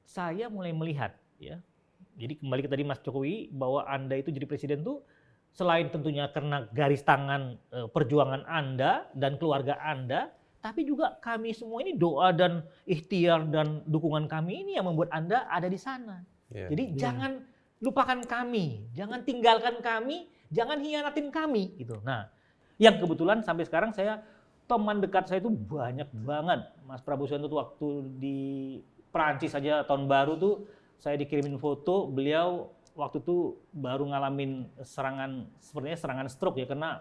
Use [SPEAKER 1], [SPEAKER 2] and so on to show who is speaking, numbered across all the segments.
[SPEAKER 1] saya mulai melihat ya. Jadi kembali ke tadi Mas Jokowi bahwa Anda itu jadi presiden tuh selain tentunya karena garis tangan perjuangan Anda dan keluarga Anda, tapi juga kami semua ini doa dan ikhtiar dan dukungan kami ini yang membuat Anda ada di sana. Jadi jangan lupakan kami, jangan tinggalkan kami, jangan hianatin kami gitu. Nah, yang kebetulan sampai sekarang teman dekat saya itu banyak banget. Mas Prabowo Subianto tuh waktu di Perancis saja tahun baru tuh saya dikirimin foto beliau waktu itu baru ngalamin sepertinya serangan stroke ya, karena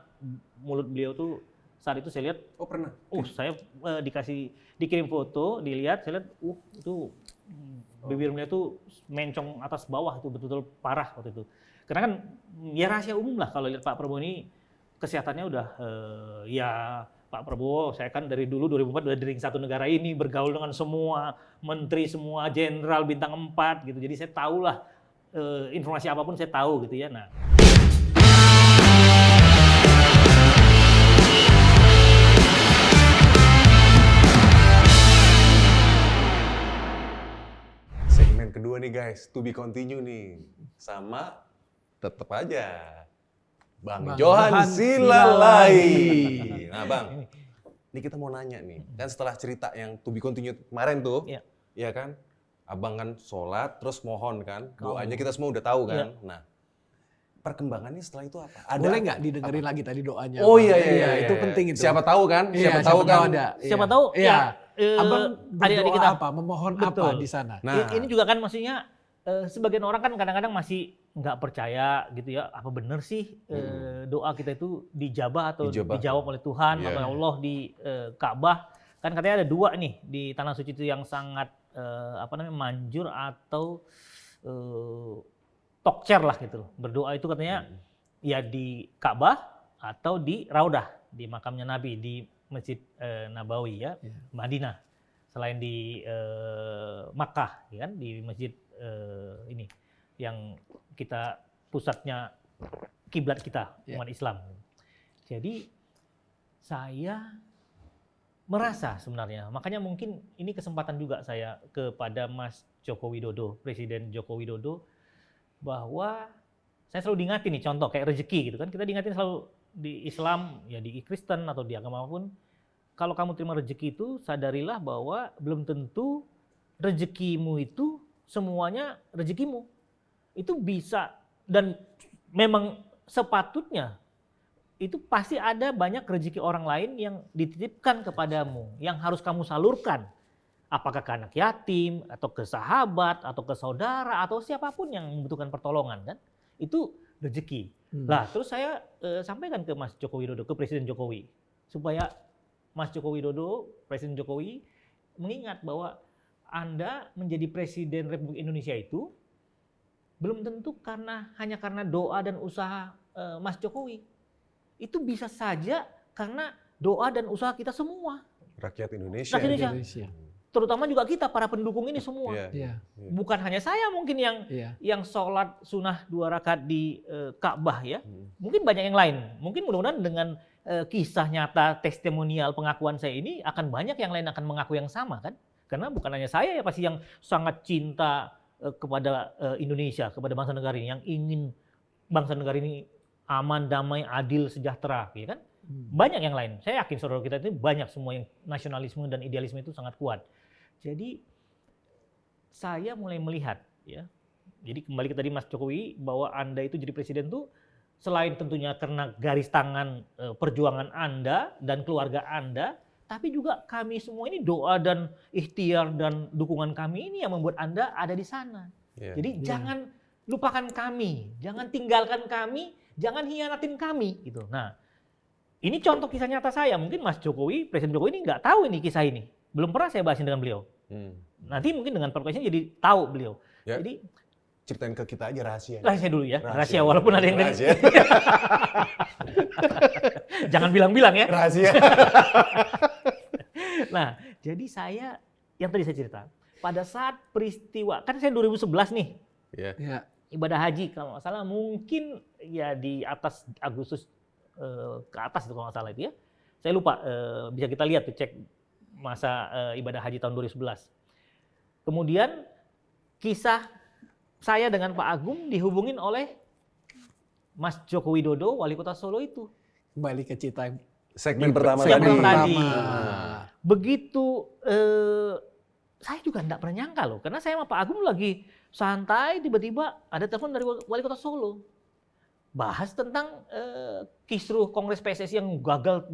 [SPEAKER 1] mulut beliau tuh saat itu saya lihat.
[SPEAKER 2] Oh pernah?
[SPEAKER 1] Saya dikirim foto, dilihat, saya lihat, itu bibir beliau tuh mencong atas bawah, itu betul-betul parah waktu itu. Karena kan ya rahasia umum lah kalau lihat Pak Prabowo ini kesehatannya udah ya Pak Prabowo, saya kan dari dulu 2004 udah di ring satu negara ini, bergaul dengan semua menteri, semua jenderal bintang 4 gitu. Jadi saya tahulah informasi apapun saya tahu gitu ya. Nah,
[SPEAKER 2] segmen kedua nih guys, to be continue nih. Sama tetap aja Bang Johan Silalai. Nah Bang, ini kita mau nanya nih, kan setelah cerita yang to be continue kemarin tuh, ya kan, Abang kan sholat, terus mohon kan, doanya kita semua udah tahu kan. Nah, perkembangannya setelah itu apa?
[SPEAKER 3] Boleh nggak didengerin lagi tadi doanya?
[SPEAKER 2] Oh iya,
[SPEAKER 3] itu penting itu.
[SPEAKER 2] Siapa tahu kan? Siapa tahu kan?
[SPEAKER 1] Siapa tahu?
[SPEAKER 3] Iya. Abang
[SPEAKER 1] adik-adik
[SPEAKER 3] berdoa
[SPEAKER 1] kita
[SPEAKER 3] apa? Memohon
[SPEAKER 1] betul.
[SPEAKER 3] apa di sana?
[SPEAKER 1] Nah, ini juga kan maksudnya sebagian orang kan kadang-kadang masih nggak percaya gitu ya, apa benar sih doa kita itu dijabah atau dijawab oleh Tuhan atau Allah di Ka'bah. Kan katanya ada 2 nih di tanah suci itu yang sangat manjur atau tokcer lah gitu loh. Berdoa itu katanya ya di Ka'bah atau di Raudah, di makamnya Nabi, di Masjid Nabawi ya, Madinah. Selain di Makkah ya kan, di masjid ini yang kita pusatnya kiblat kita umat Islam. Jadi saya merasa sebenarnya, makanya mungkin ini kesempatan juga saya kepada Mas Joko Widodo, Presiden Joko Widodo, bahwa saya selalu diingatin nih, contoh kayak rezeki gitu kan, kita diingatin selalu di Islam, ya di Kristen atau di agama apapun, kalau kamu terima rezeki itu sadarilah bahwa belum tentu rezekimu itu semuanya rezekimu. Itu bisa dan memang sepatutnya itu pasti ada banyak rezeki orang lain yang dititipkan kepadamu, yang harus kamu salurkan. Apakah ke anak yatim, atau ke sahabat, atau ke saudara, atau siapapun yang membutuhkan pertolongan kan. Itu rezeki. Lah terus saya sampaikan ke Mas Joko Widodo, ke Presiden Jokowi, supaya Mas Joko Widodo, Presiden Jokowi mengingat bahwa Anda menjadi Presiden Republik Indonesia itu belum tentu hanya karena doa dan usaha Mas Jokowi. Itu bisa saja karena doa dan usaha kita semua.
[SPEAKER 2] Rakyat Indonesia.
[SPEAKER 1] Rakyat Indonesia. Terutama juga kita para pendukung ini semua. Bukan hanya saya mungkin yang sholat sunnah 2 rakaat di Ka'bah ya. Mungkin banyak yang lain. Mungkin mudah-mudahan dengan kisah nyata testimonial pengakuan saya ini akan banyak yang lain akan mengaku yang sama kan. Karena bukan hanya saya ya pasti yang sangat cinta kepada Indonesia, kepada bangsa negara ini, yang ingin bangsa negara ini aman, damai, adil, sejahtera, ya kan? Banyak yang lain. Saya yakin saudara kita itu banyak semua yang nasionalisme dan idealisme itu sangat kuat. Jadi saya mulai melihat ya. Jadi kembali ke tadi Mas Jokowi bahwa Anda itu jadi presiden tuh selain tentunya karena garis tangan perjuangan Anda dan keluarga Anda, tapi juga kami semua ini doa dan ikhtiar dan dukungan kami ini yang membuat Anda ada di sana. Jadi jangan lupakan kami, jangan tinggalkan kami, jangan hianatin kami gitu. Nah, ini contoh kisah nyata saya. Mungkin Mas Jokowi, Presiden Jokowi ini nggak tahu ini kisah ini. Belum pernah saya bahasin dengan beliau. Nanti mungkin dengan podcastnya jadi tahu beliau. Jadi
[SPEAKER 2] ceritain ke kita aja rahasia.
[SPEAKER 1] Rahasia dulu ya. Rahasia walaupun ada yang rahasia. Jangan bilang-bilang ya.
[SPEAKER 2] Rahasia.
[SPEAKER 1] Nah, jadi saya yang tadi saya cerita, pada saat peristiwa, kan saya 2011 nih. Ibadah haji kalau nggak salah mungkin ya di atas Agustus ke atas itu kalau nggak salah itu ya. Saya lupa, bisa kita lihat tuh cek masa ibadah haji tahun 2011. Kemudian kisah saya dengan Pak Agung dihubungin oleh Mas Joko Widodo, Wali Kota Solo itu.
[SPEAKER 3] Kembali ke Cita
[SPEAKER 2] Segmen pertama
[SPEAKER 1] Segmen
[SPEAKER 2] tadi.
[SPEAKER 1] tadi. Begitu, saya juga enggak pernah nyangka loh, karena saya sama Pak Agung lagi santai, tiba-tiba ada telepon dari Wali Kota Solo. Bahas tentang kisruh Kongres PSSI yang gagal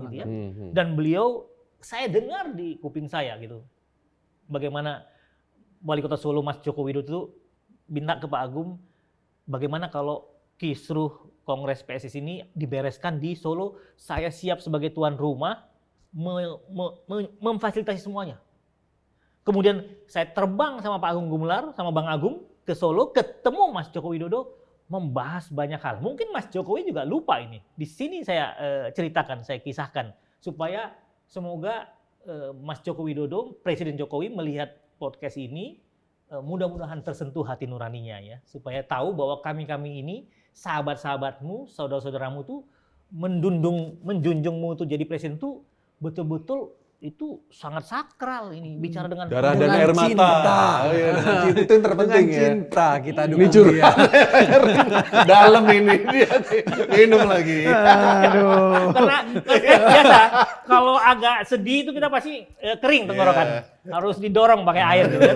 [SPEAKER 1] gitu ya. Dan beliau, saya dengar di kuping saya gitu, bagaimana Wali Kota Solo Mas Joko Widodo itu minta ke Pak Agung, bagaimana kalau kisruh Kongres PSSI ini dibereskan di Solo, saya siap sebagai tuan rumah memfasilitasi semuanya. Kemudian saya terbang sama Pak Agung Gumelar, sama Bang Agung ke Solo, ketemu Mas Joko Widodo, membahas banyak hal. Mungkin Mas Jokowi juga lupa ini. Di sini saya ceritakan, saya kisahkan, supaya semoga Mas Joko Widodo, Presiden Jokowi melihat podcast ini, mudah-mudahan tersentuh hati nuraninya ya, supaya tahu bahwa kami ini sahabat-sahabatmu, saudara-saudaramu tuh menjunjungmu tuh jadi presiden tuh betul-betul itu sangat sakral ini, bicara dengan
[SPEAKER 2] Darah dan air mata.
[SPEAKER 3] Cinta.
[SPEAKER 2] Oh, iya, dengan cinta itu yang terpenting
[SPEAKER 3] Dengan
[SPEAKER 2] ya.
[SPEAKER 3] cinta kita
[SPEAKER 2] Ini
[SPEAKER 3] dukung
[SPEAKER 2] curhat.
[SPEAKER 3] dia.
[SPEAKER 2] Dalam ini dia minum lagi.
[SPEAKER 3] Aduh.
[SPEAKER 1] karena biasa kalau agak sedih itu kita pasti kering tenggorokan. Harus didorong pakai air gitu ya.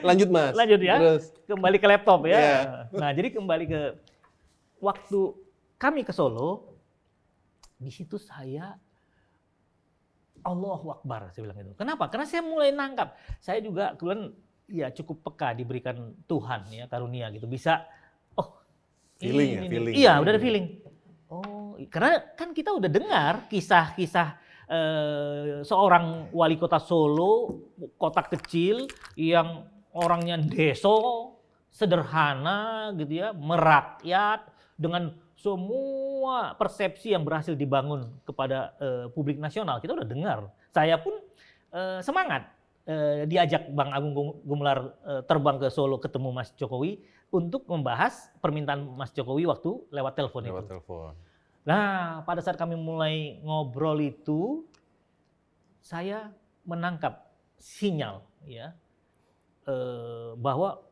[SPEAKER 2] Lanjut Mas.
[SPEAKER 1] Lanjut ya.
[SPEAKER 2] Terus.
[SPEAKER 1] Kembali ke laptop ya.
[SPEAKER 2] Iya.
[SPEAKER 1] Nah, jadi kembali ke waktu kami ke Solo, di situ saya Allahu Akbar, saya bilang gitu. Kenapa? Karena saya mulai nangkap. Saya juga kebetulan ya cukup peka diberikan Tuhan ya, karunia gitu. Bisa
[SPEAKER 2] Feeling ya, feeling.
[SPEAKER 1] Iya, udah ada feeling. Oh, karena kan kita udah dengar kisah-kisah seorang wali kota Solo, kota kecil yang orangnya deso, sederhana gitu ya, merakyat dengan semua persepsi yang berhasil dibangun kepada publik nasional. Kita udah dengar. Saya pun semangat diajak Bang Agung Gumelar terbang ke Solo ketemu Mas Jokowi untuk membahas permintaan Mas Jokowi waktu lewat telepon itu.
[SPEAKER 2] Telepon.
[SPEAKER 1] Nah, pada saat kami mulai ngobrol itu, saya menangkap sinyal ya bahwa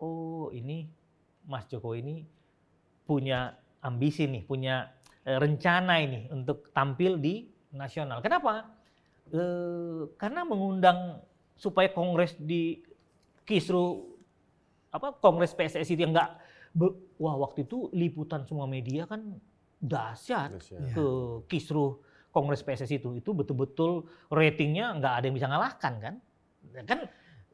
[SPEAKER 1] ini Mas Jokowi ini punya ambisi nih, punya rencana ini untuk tampil di nasional. Kenapa? Karena mengundang supaya kongres di kisru kongres PSSI itu yang waktu itu liputan semua media kan dahsyat ke kisru kongres PSSI itu betul-betul ratingnya nggak ada yang bisa ngalahkan kan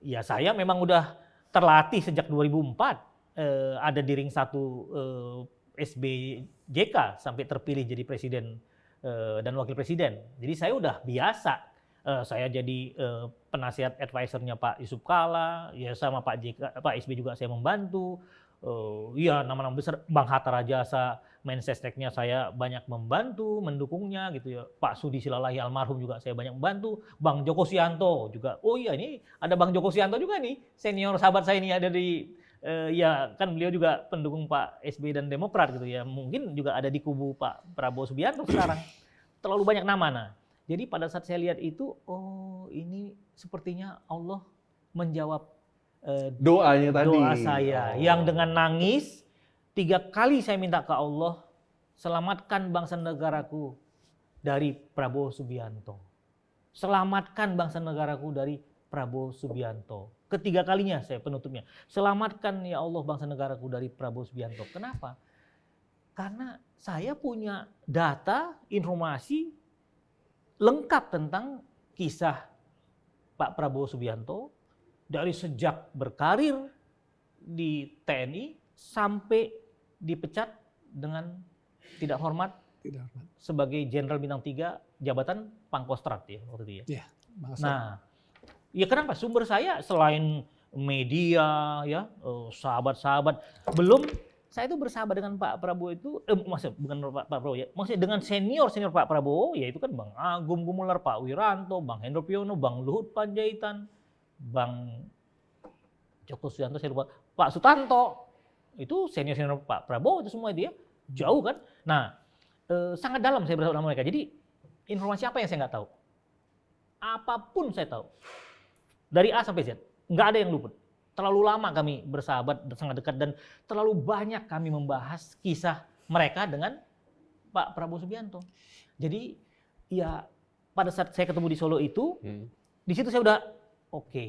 [SPEAKER 1] ya saya memang udah terlatih sejak 2004 ada di ring 1 SBJK sampai terpilih jadi presiden dan wakil presiden. Jadi saya udah biasa. Saya jadi penasihat advisernya Pak Yusuf Kalla, ya sama Pak SB juga saya membantu. Ya nama-nama besar, Bang Hatta Rajasa, Mensesteknya saya banyak membantu, mendukungnya gitu ya. Pak Sudi Silalahi almarhum juga saya banyak membantu. Bang Joko Sianto juga. Oh iya ini ada Bang Joko Sianto juga nih, senior sahabat saya ini ada di ya kan beliau juga pendukung Pak SBY dan Demokrat gitu ya. Mungkin juga ada di kubu Pak Prabowo Subianto sekarang. Terlalu banyak nama. Nah, jadi pada saat saya lihat itu, ini sepertinya Allah menjawab
[SPEAKER 2] doanya tadi.
[SPEAKER 1] Doa saya yang dengan nangis 3 kali saya minta ke Allah, selamatkan bangsa negaraku dari Prabowo Subianto. Selamatkan bangsa negaraku dari Prabowo Subianto. Ketiga kalinya saya penutupnya. Selamatkan ya Allah bangsa negaraku dari Prabowo Subianto. Kenapa? Karena saya punya data, informasi lengkap tentang kisah Pak Prabowo Subianto dari sejak berkarir di TNI sampai dipecat dengan tidak hormat sebagai Jenderal Bintang 3 jabatan Pangkostrat ya waktu itu ya.
[SPEAKER 3] Iya,
[SPEAKER 1] nah, ya kenapa? Sumber saya selain media ya, sahabat-sahabat, belum saya itu bersahabat dengan Pak Prabowo itu, maksudnya bukan Pak Prabowo ya, maksudnya dengan senior Pak Prabowo, yaitu kan Bang Agung Gumelar, Pak Wiranto, Bang Hendro Priyono, Bang Luhut Panjaitan, Bang Joko Suyanto, saya lupa, Pak Sutanto, itu senior Pak Prabowo itu semua itu ya, jauh kan. Nah, sangat dalam saya bersahabat dengan mereka. Jadi informasi apa yang saya nggak tahu? Apapun saya tahu. Dari A sampai Z, nggak ada yang luput. terlalu lama kami bersahabat, sangat dekat, dan terlalu banyak kami membahas kisah mereka dengan Pak Prabowo Subianto. Jadi ya pada saat saya ketemu di Solo itu, di situ saya udah oke.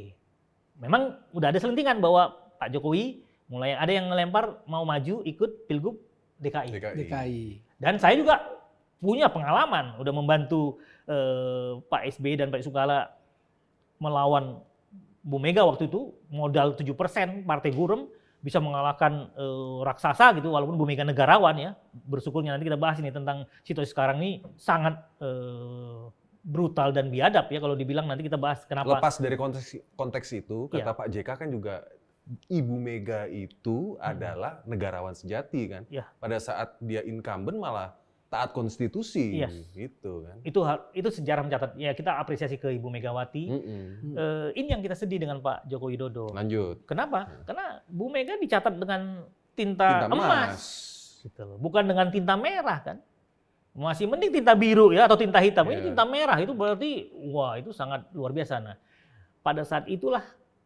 [SPEAKER 1] Memang udah ada selentingan bahwa Pak Jokowi mulai ada yang ngelempar mau maju ikut Pilgub DKI.
[SPEAKER 3] DKI.
[SPEAKER 1] Dan saya juga punya pengalaman, udah membantu Pak SBY dan Pak Yusuf Kala melawan Bu Mega waktu itu, modal 7% Partai Gurem bisa mengalahkan raksasa gitu, walaupun Bu Mega negarawan ya. Bersyukurnya nanti kita bahas ini tentang situasi sekarang ini sangat brutal dan biadab ya kalau dibilang, nanti kita bahas kenapa.
[SPEAKER 2] Lepas dari konteks itu, kata Pak JK kan juga Ibu Mega itu adalah negarawan sejati kan.
[SPEAKER 1] Ya.
[SPEAKER 2] Pada saat dia incumbent malah taat konstitusi, gitu kan.
[SPEAKER 1] Itu sejarah mencatat. Ya kita apresiasi ke Ibu Megawati. Ini yang kita sedih dengan Pak Joko Widodo.
[SPEAKER 2] Lanjut.
[SPEAKER 1] Kenapa? Karena Bu Mega dicatat dengan tinta emas. Gitu loh. Bukan dengan tinta merah kan. Masih mending tinta biru ya atau tinta hitam. Ini tinta merah, itu berarti wah itu sangat luar biasa. Nah, pada saat itulah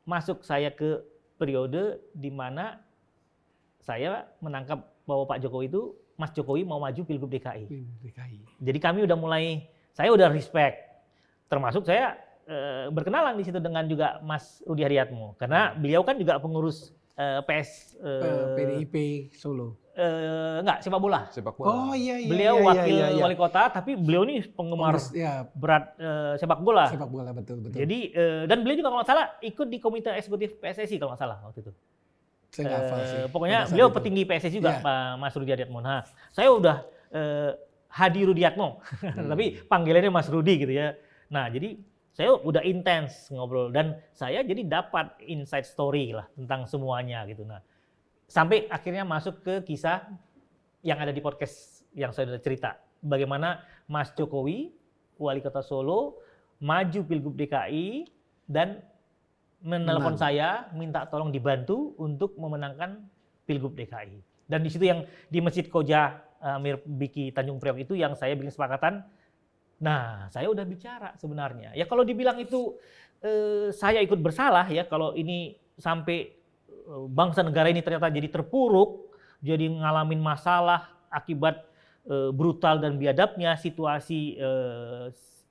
[SPEAKER 1] masuk saya ke periode di mana saya menangkap bahwa Pak Jokowi itu, Mas Jokowi mau maju Pilgub DKI. Jadi kami udah mulai, saya udah respect. Termasuk saya berkenalan di situ dengan juga Mas Rudi Haryatmo. Karena beliau kan juga pengurus
[SPEAKER 3] PDIP Solo.
[SPEAKER 1] Enggak, sepak bola.
[SPEAKER 3] Oh iya.
[SPEAKER 1] Beliau wakil wali kota, tapi beliau ini penggemar berat sepak bola.
[SPEAKER 3] Sepak bola, betul.
[SPEAKER 1] Jadi, dan beliau juga kalau nggak salah ikut di komite eksekutif PSSI kalau nggak salah waktu itu.
[SPEAKER 3] Saya nggak hafal sih.
[SPEAKER 1] Pokoknya beliau petinggi PSSI juga, Pak Mas Rudi Haryatmo. Nah, saya udah Hadi Rudiatmo, tapi panggilannya Mas Rudi gitu ya. Nah, jadi saya udah intens ngobrol dan saya jadi dapat inside story lah tentang semuanya gitu. Nah, sampai akhirnya masuk ke kisah yang ada di podcast yang saya sudah cerita. Bagaimana Mas Jokowi, Wali Kota Solo, maju Pilgub DKI dan menelpon saya, minta tolong dibantu untuk memenangkan Pilgub DKI. Dan di situ yang di Masjid Koja Amir Biki Tanjung Priok itu yang saya bikin kesepakatan. Nah, saya udah bicara sebenarnya. Ya kalau dibilang itu saya ikut bersalah ya, kalau ini sampai bangsa negara ini ternyata jadi terpuruk, jadi ngalamin masalah akibat brutal dan biadabnya situasi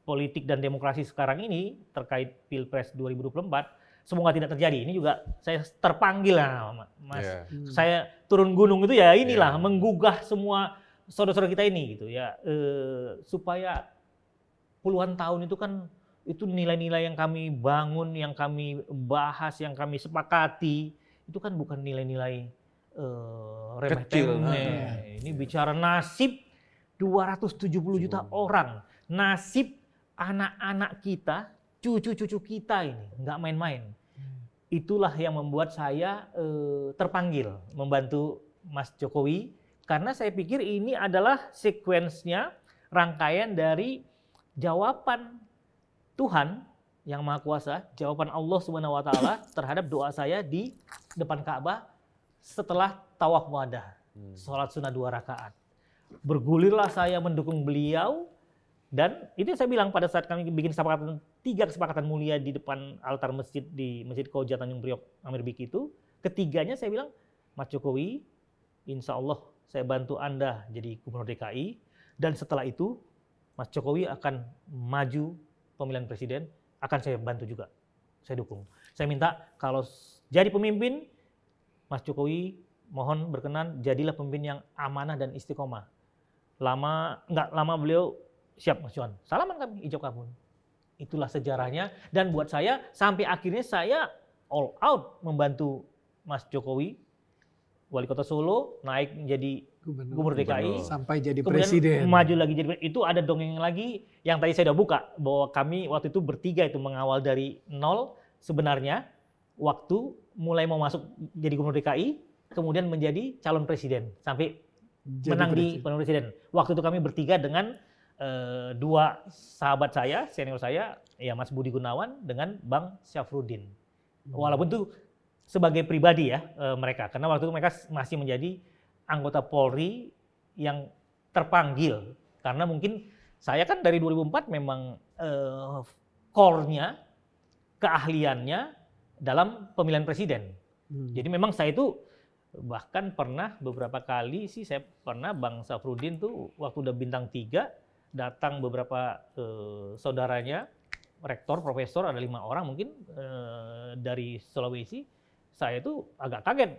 [SPEAKER 1] politik dan demokrasi sekarang ini terkait Pilpres 2024. Semoga tidak terjadi. Ini juga saya terpanggil lah, Mas. Saya turun gunung itu ya inilah menggugah semua saudara-saudara kita ini gitu ya, supaya puluhan tahun itu kan itu nilai-nilai yang kami bangun, yang kami bahas, yang kami sepakati itu kan bukan nilai-nilai remeh-temeh. Ini bicara nasib 270 juta orang, nasib anak-anak kita, cucu-cucu kita ini nggak main-main. Itulah yang membuat saya terpanggil membantu Mas Jokowi, karena saya pikir ini adalah sekuensnya, rangkaian dari jawaban Tuhan yang Maha Kuasa, jawaban Allah Subhanahu wa taala terhadap doa saya di depan Ka'bah setelah tawaf wadah, sholat sunnah 2 rakaat. Bergulirlah saya mendukung beliau. Dan itu saya bilang pada saat kami bikin kesepakatan, 3 kesepakatan mulia di depan altar masjid di Masjid Koja Tanjung Priok Amir Biki itu, ketiganya saya bilang, Mas Jokowi, insya Allah saya bantu Anda jadi Gubernur DKI, dan setelah itu Mas Jokowi akan maju pemilihan presiden, akan saya bantu juga, saya dukung. Saya minta kalau jadi pemimpin, Mas Jokowi mohon berkenan jadilah pemimpin yang amanah dan istiqomah. Nggak lama beliau siap Mas Johan, salaman kami, hijau kabun. Itulah sejarahnya, dan buat saya sampai akhirnya saya all out membantu Mas Jokowi, Wali Kota Solo, naik menjadi Gubernur DKI,
[SPEAKER 3] sampai jadi
[SPEAKER 1] kemudian
[SPEAKER 3] presiden.
[SPEAKER 1] maju lagi jadi presiden. Itu ada dongeng lagi yang tadi saya udah buka, bahwa kami waktu itu bertiga itu mengawal dari nol sebenarnya, waktu mulai mau masuk jadi Gubernur DKI, kemudian menjadi calon presiden, sampai jadi menang di pemilihan presiden. Waktu itu kami bertiga dengan 2 sahabat saya, senior saya, ya Mas Budi Gunawan dengan Bang Syafruddin. Walaupun itu sebagai pribadi ya mereka, karena waktu itu mereka masih menjadi anggota Polri yang terpanggil. Karena mungkin saya kan dari 2004 memang core-nya, keahliannya dalam pemilihan presiden. Jadi memang saya itu bahkan pernah beberapa kali sih saya pernah Bang Safrudin tuh waktu udah bintang 3 datang beberapa saudaranya, rektor, profesor, ada 5 orang mungkin dari Sulawesi. Saya tuh agak kaget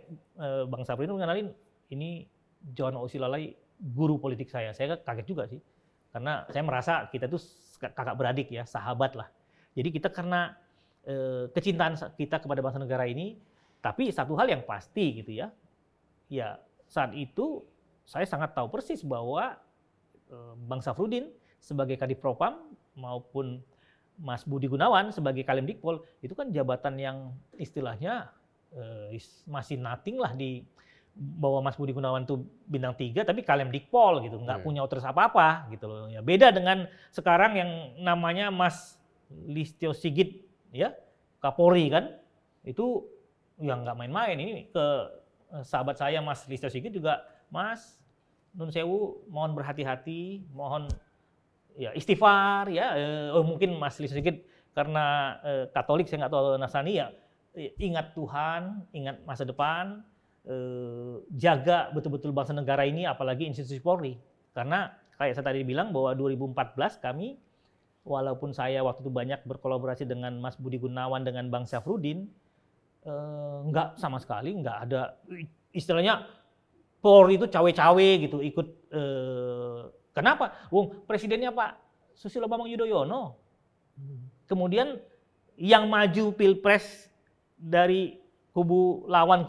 [SPEAKER 1] Bang Safrudin mengenalin ini Johan Osilalai, guru politik saya. Saya kaget juga sih. Karena saya merasa kita tuh kakak beradik ya, sahabat lah. Jadi kita karena kecintaan kita kepada bangsa negara ini, tapi satu hal yang pasti gitu ya, ya saat itu saya sangat tahu persis bahwa Bang Safrudin sebagai Kadif Propam maupun Mas Budi Gunawan sebagai Kalemdikpol itu kan jabatan yang istilahnya masih nothing lah di bahwa Mas Budi Gunawan tuh bintang 3 tapi Kalemdikpol gitu, nggak punya otoritas apa-apa gitu loh. Ya beda dengan sekarang yang namanya Mas Listio Sigit ya, Kapolri kan. Itu yang nggak main-main. Ini ke sahabat saya Mas Listio Sigit juga, Mas Nun Sewu mohon berhati-hati, mohon ya istighfar ya. Mungkin Mas Listio Sigit karena Katolik, saya nggak tahu Nasrani ya, ingat Tuhan, ingat masa depan, jaga betul-betul bangsa negara ini, apalagi institusi Polri. Karena kayak saya tadi bilang bahwa 2014 kami, walaupun saya waktu itu banyak berkolaborasi dengan Mas Budi Gunawan, dengan Bang Safrudin, nggak sama sekali, nggak ada istilahnya Polri itu cawe-cawe gitu ikut. Kenapa? Wong presidennya Pak Susilo Bambang Yudhoyono. Kemudian yang maju pilpres dari kubu lawan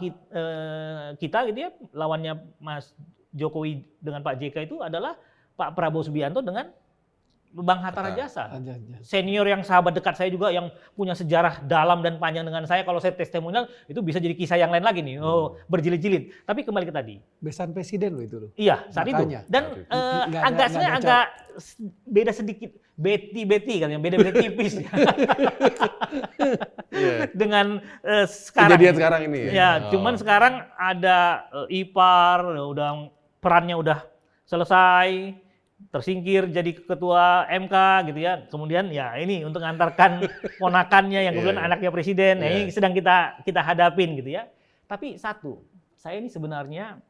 [SPEAKER 1] kita gitu ya, lawannya Mas Jokowi dengan Pak JK itu adalah Pak Prabowo Subianto dengan Bang Hatta Rajasa. Senior yang sahabat dekat saya juga yang punya sejarah dalam dan panjang dengan saya. Kalau saya testimonial itu bisa jadi kisah yang lain lagi nih. Berjilid-jilid. Tapi kembali ke tadi.
[SPEAKER 3] Besan presiden loh itu loh.
[SPEAKER 1] Iya, saat
[SPEAKER 3] Makanya.
[SPEAKER 1] itu. Dan agak beda sedikit. Beti kan yang beda-beda tipis. Dengan sekarang.
[SPEAKER 2] Kejadian sekarang ini ya.
[SPEAKER 1] Ya, cuman sekarang ada IPAR, udah perannya udah selesai, tersingkir jadi ketua MK gitu ya. Kemudian ya ini untuk mengantarkan ponakannya yang kemudian anaknya presiden. Nah, ini sedang kita hadapin gitu ya. Tapi satu, saya ini sebenarnya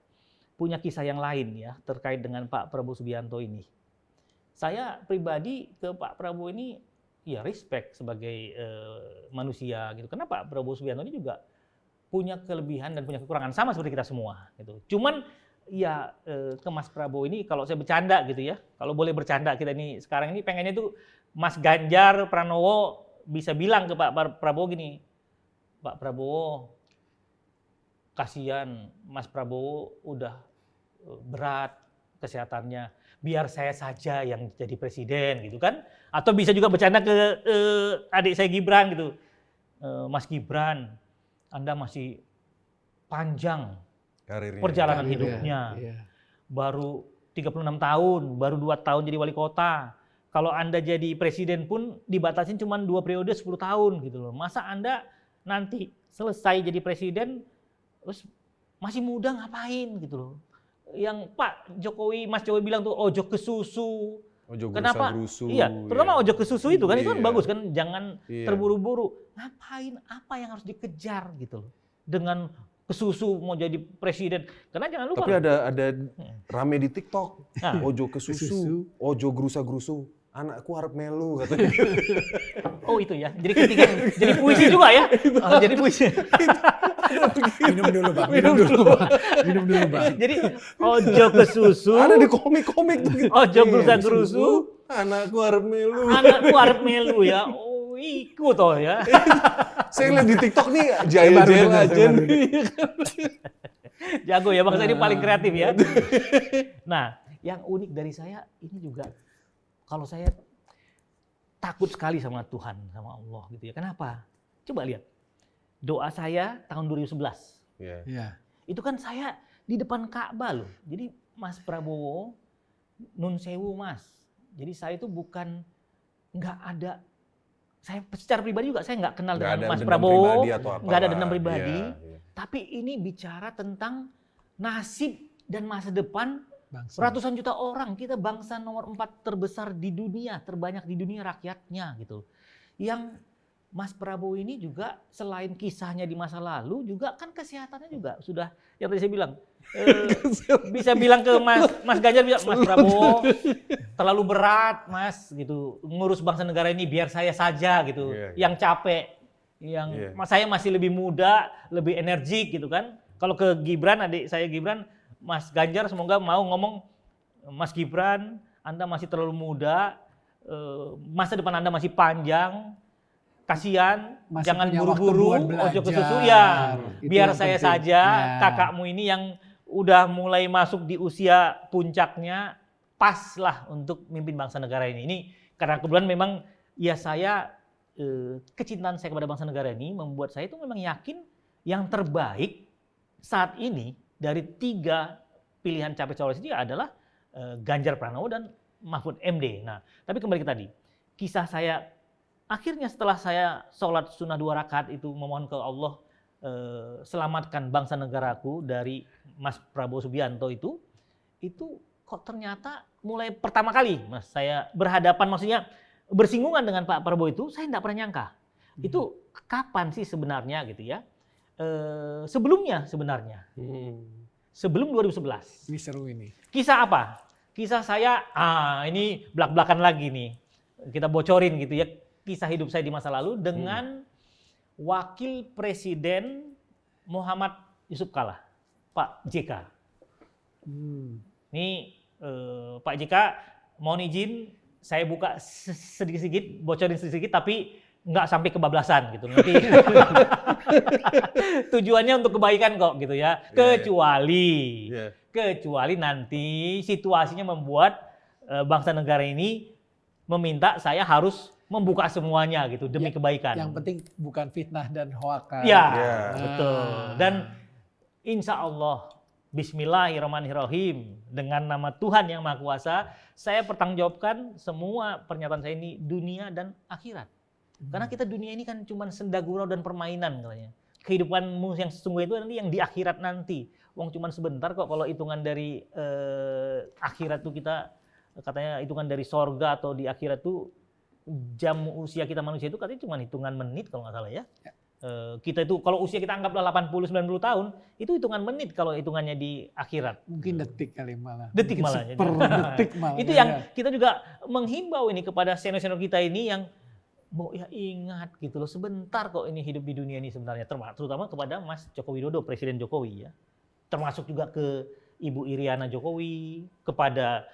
[SPEAKER 1] punya kisah yang lain ya terkait dengan Pak Prabowo Subianto ini. Saya pribadi ke Pak Prabowo ini ya respect sebagai manusia gitu. Karena Pak Prabowo Subianto ini juga punya kelebihan dan punya kekurangan sama seperti kita semua gitu. Cuman ya ke Mas Prabowo ini kalau saya bercanda gitu ya, kalau boleh bercanda kita ini sekarang ini pengennya tuh Mas Ganjar Pranowo bisa bilang ke Pak Prabowo gini, Pak Prabowo kasihan Mas Prabowo udah berat kesehatannya, biar saya saja yang jadi presiden gitu kan. Atau bisa juga bercanda ke adik saya Gibran gitu, Mas Gibran Anda masih panjang perjalanan hidupnya. Baru 36 tahun, baru 2 tahun jadi wali kota. Kalau Anda jadi presiden pun dibatasin cuma 2 periode 10 tahun gitu loh. Masa Anda nanti selesai jadi presiden terus masih muda ngapain gitu loh. Yang Pak Jokowi, Mas Jokowi bilang tuh ojo ke susu. Kenapa? Iya, terutama ojo ke susu itu kan itu kan bagus kan, jangan terburu-buru. Ngapain? Apa yang harus dikejar gitu loh. Dengan kesusu mau jadi presiden. Karena jangan lupa.
[SPEAKER 2] Tapi ada rame di TikTok. Ojo kesusu, ojo gerusa-gerusu. Anakku harap melu katanya.
[SPEAKER 1] Oh itu ya. Jadi ketika jadi puisi juga ya. Jadi puisi.
[SPEAKER 3] Minum dulu Bang.
[SPEAKER 1] Jadi ojo kesusu.
[SPEAKER 2] Ada di komik-komik tuh.
[SPEAKER 1] Ojo gerusa-gerusu.
[SPEAKER 2] Anakku harap melu.
[SPEAKER 1] Anakku harap melu ya. Oh ikut toh ya.
[SPEAKER 2] Saya lihat di TikTok nih jaya-jaya aja nih.
[SPEAKER 1] Jago ya bangsa ini paling kreatif ya. Nah, yang unik dari saya ini juga kalau saya takut sekali sama Tuhan, sama Allah gitu ya. Kenapa? Coba lihat. Doa saya tahun 2011. Itu kan saya di depan Ka'bah loh. Jadi Mas Prabowo, Nun Sewu Mas. Jadi saya itu bukan nggak ada. Saya secara pribadi juga saya nggak kenal dengan Mas Prabowo, nggak ada dendam pribadi. Tapi ini bicara tentang nasib dan masa depan ratusan juta orang. Kita bangsa nomor 4 terbesar di dunia, terbanyak di dunia rakyatnya gitu. Yang Mas Prabowo ini juga selain kisahnya di masa lalu juga kan kesehatannya juga sudah yang tadi saya bilang bisa bilang ke Mas Ganjar, Mas Prabowo terlalu berat Mas gitu ngurus bangsa negara ini, biar saya saja gitu yang capek, yang saya masih lebih muda, lebih energik gitu kan. Kalau ke Gibran, adik saya Gibran, Mas Ganjar semoga mau ngomong, Mas Gibran Anda masih terlalu muda, masa depan Anda masih panjang. Kasihan,
[SPEAKER 3] masih
[SPEAKER 1] jangan
[SPEAKER 3] punya
[SPEAKER 1] buru-buru,
[SPEAKER 3] waktu buat
[SPEAKER 1] ojo ke
[SPEAKER 3] belajar.
[SPEAKER 1] susu ya.
[SPEAKER 3] Itu
[SPEAKER 1] Biar
[SPEAKER 3] yang
[SPEAKER 1] saya
[SPEAKER 3] penting.
[SPEAKER 1] saja,
[SPEAKER 3] Ya.
[SPEAKER 1] kakakmu ini yang udah mulai masuk di usia puncaknya, pas lah untuk mimpin bangsa negara ini. Ini karena kebetulan memang ya saya kecintaan saya kepada bangsa negara ini membuat saya itu memang yakin yang terbaik saat ini dari 3 pilihan capres-cawapres ini adalah Ganjar Pranowo dan Mahfud MD. Nah, tapi kembali ke tadi, kisah saya akhirnya setelah saya sholat sunnah 2 rakaat itu memohon ke Allah selamatkan bangsa negaraku dari Mas Prabowo Subianto itu kok ternyata mulai pertama kali Mas saya berhadapan, maksudnya bersinggungan dengan Pak Prabowo itu saya tidak pernah nyangka. Itu kapan sih sebenarnya gitu ya? Sebelumnya sebenarnya. Sebelum 2011.
[SPEAKER 3] Ini seru ini.
[SPEAKER 1] Kisah apa? Kisah saya, ini belak-belakan lagi nih. Kita bocorin gitu ya. Kisah hidup saya di masa lalu dengan Wakil Presiden Muhammad Yusuf Kalla, Pak JK. Ini Pak JK, mohon izin saya buka sedikit-sedikit, bocorin sedikit-sedikit, tapi nggak sampai kebablasan gitu. Nanti tujuannya untuk kebaikan kok gitu ya. Kecuali nanti situasinya membuat bangsa negara ini meminta saya harus membuka semuanya gitu demi kebaikan.
[SPEAKER 3] Yang penting bukan fitnah dan hoax.
[SPEAKER 1] Ya, betul. Dan insya Allah, Bismillahirrahmanirrahim, dengan nama Tuhan yang Maha Kuasa, saya pertanggungjawabkan semua pernyataan saya ini dunia dan akhirat. Karena kita dunia ini kan cuma senda gurau dan permainan katanya. Kehidupanmu yang sesungguhnya itu nanti yang di akhirat nanti. Wong cuma sebentar kok, kalau hitungan dari akhirat tuh kita katanya hitungan dari sorga atau di akhirat tuh jam usia kita manusia itu katanya cuma hitungan menit kalau nggak salah ya. Kita itu kalau usia kita anggaplah 80-90 tahun, itu hitungan menit kalau hitungannya di akhirat.
[SPEAKER 3] Mungkin detik kali malah.
[SPEAKER 1] Detik
[SPEAKER 3] mungkin
[SPEAKER 1] malah.
[SPEAKER 3] Detik malah.
[SPEAKER 1] Itu yang kita juga menghimbau ini kepada senior-senior kita ini yang mau ya ingat gitu loh, sebentar kok ini hidup di dunia ini sebenarnya, terutama kepada Mas Joko Widodo, Presiden Jokowi ya. Termasuk juga ke Ibu Iriana Jokowi, kepada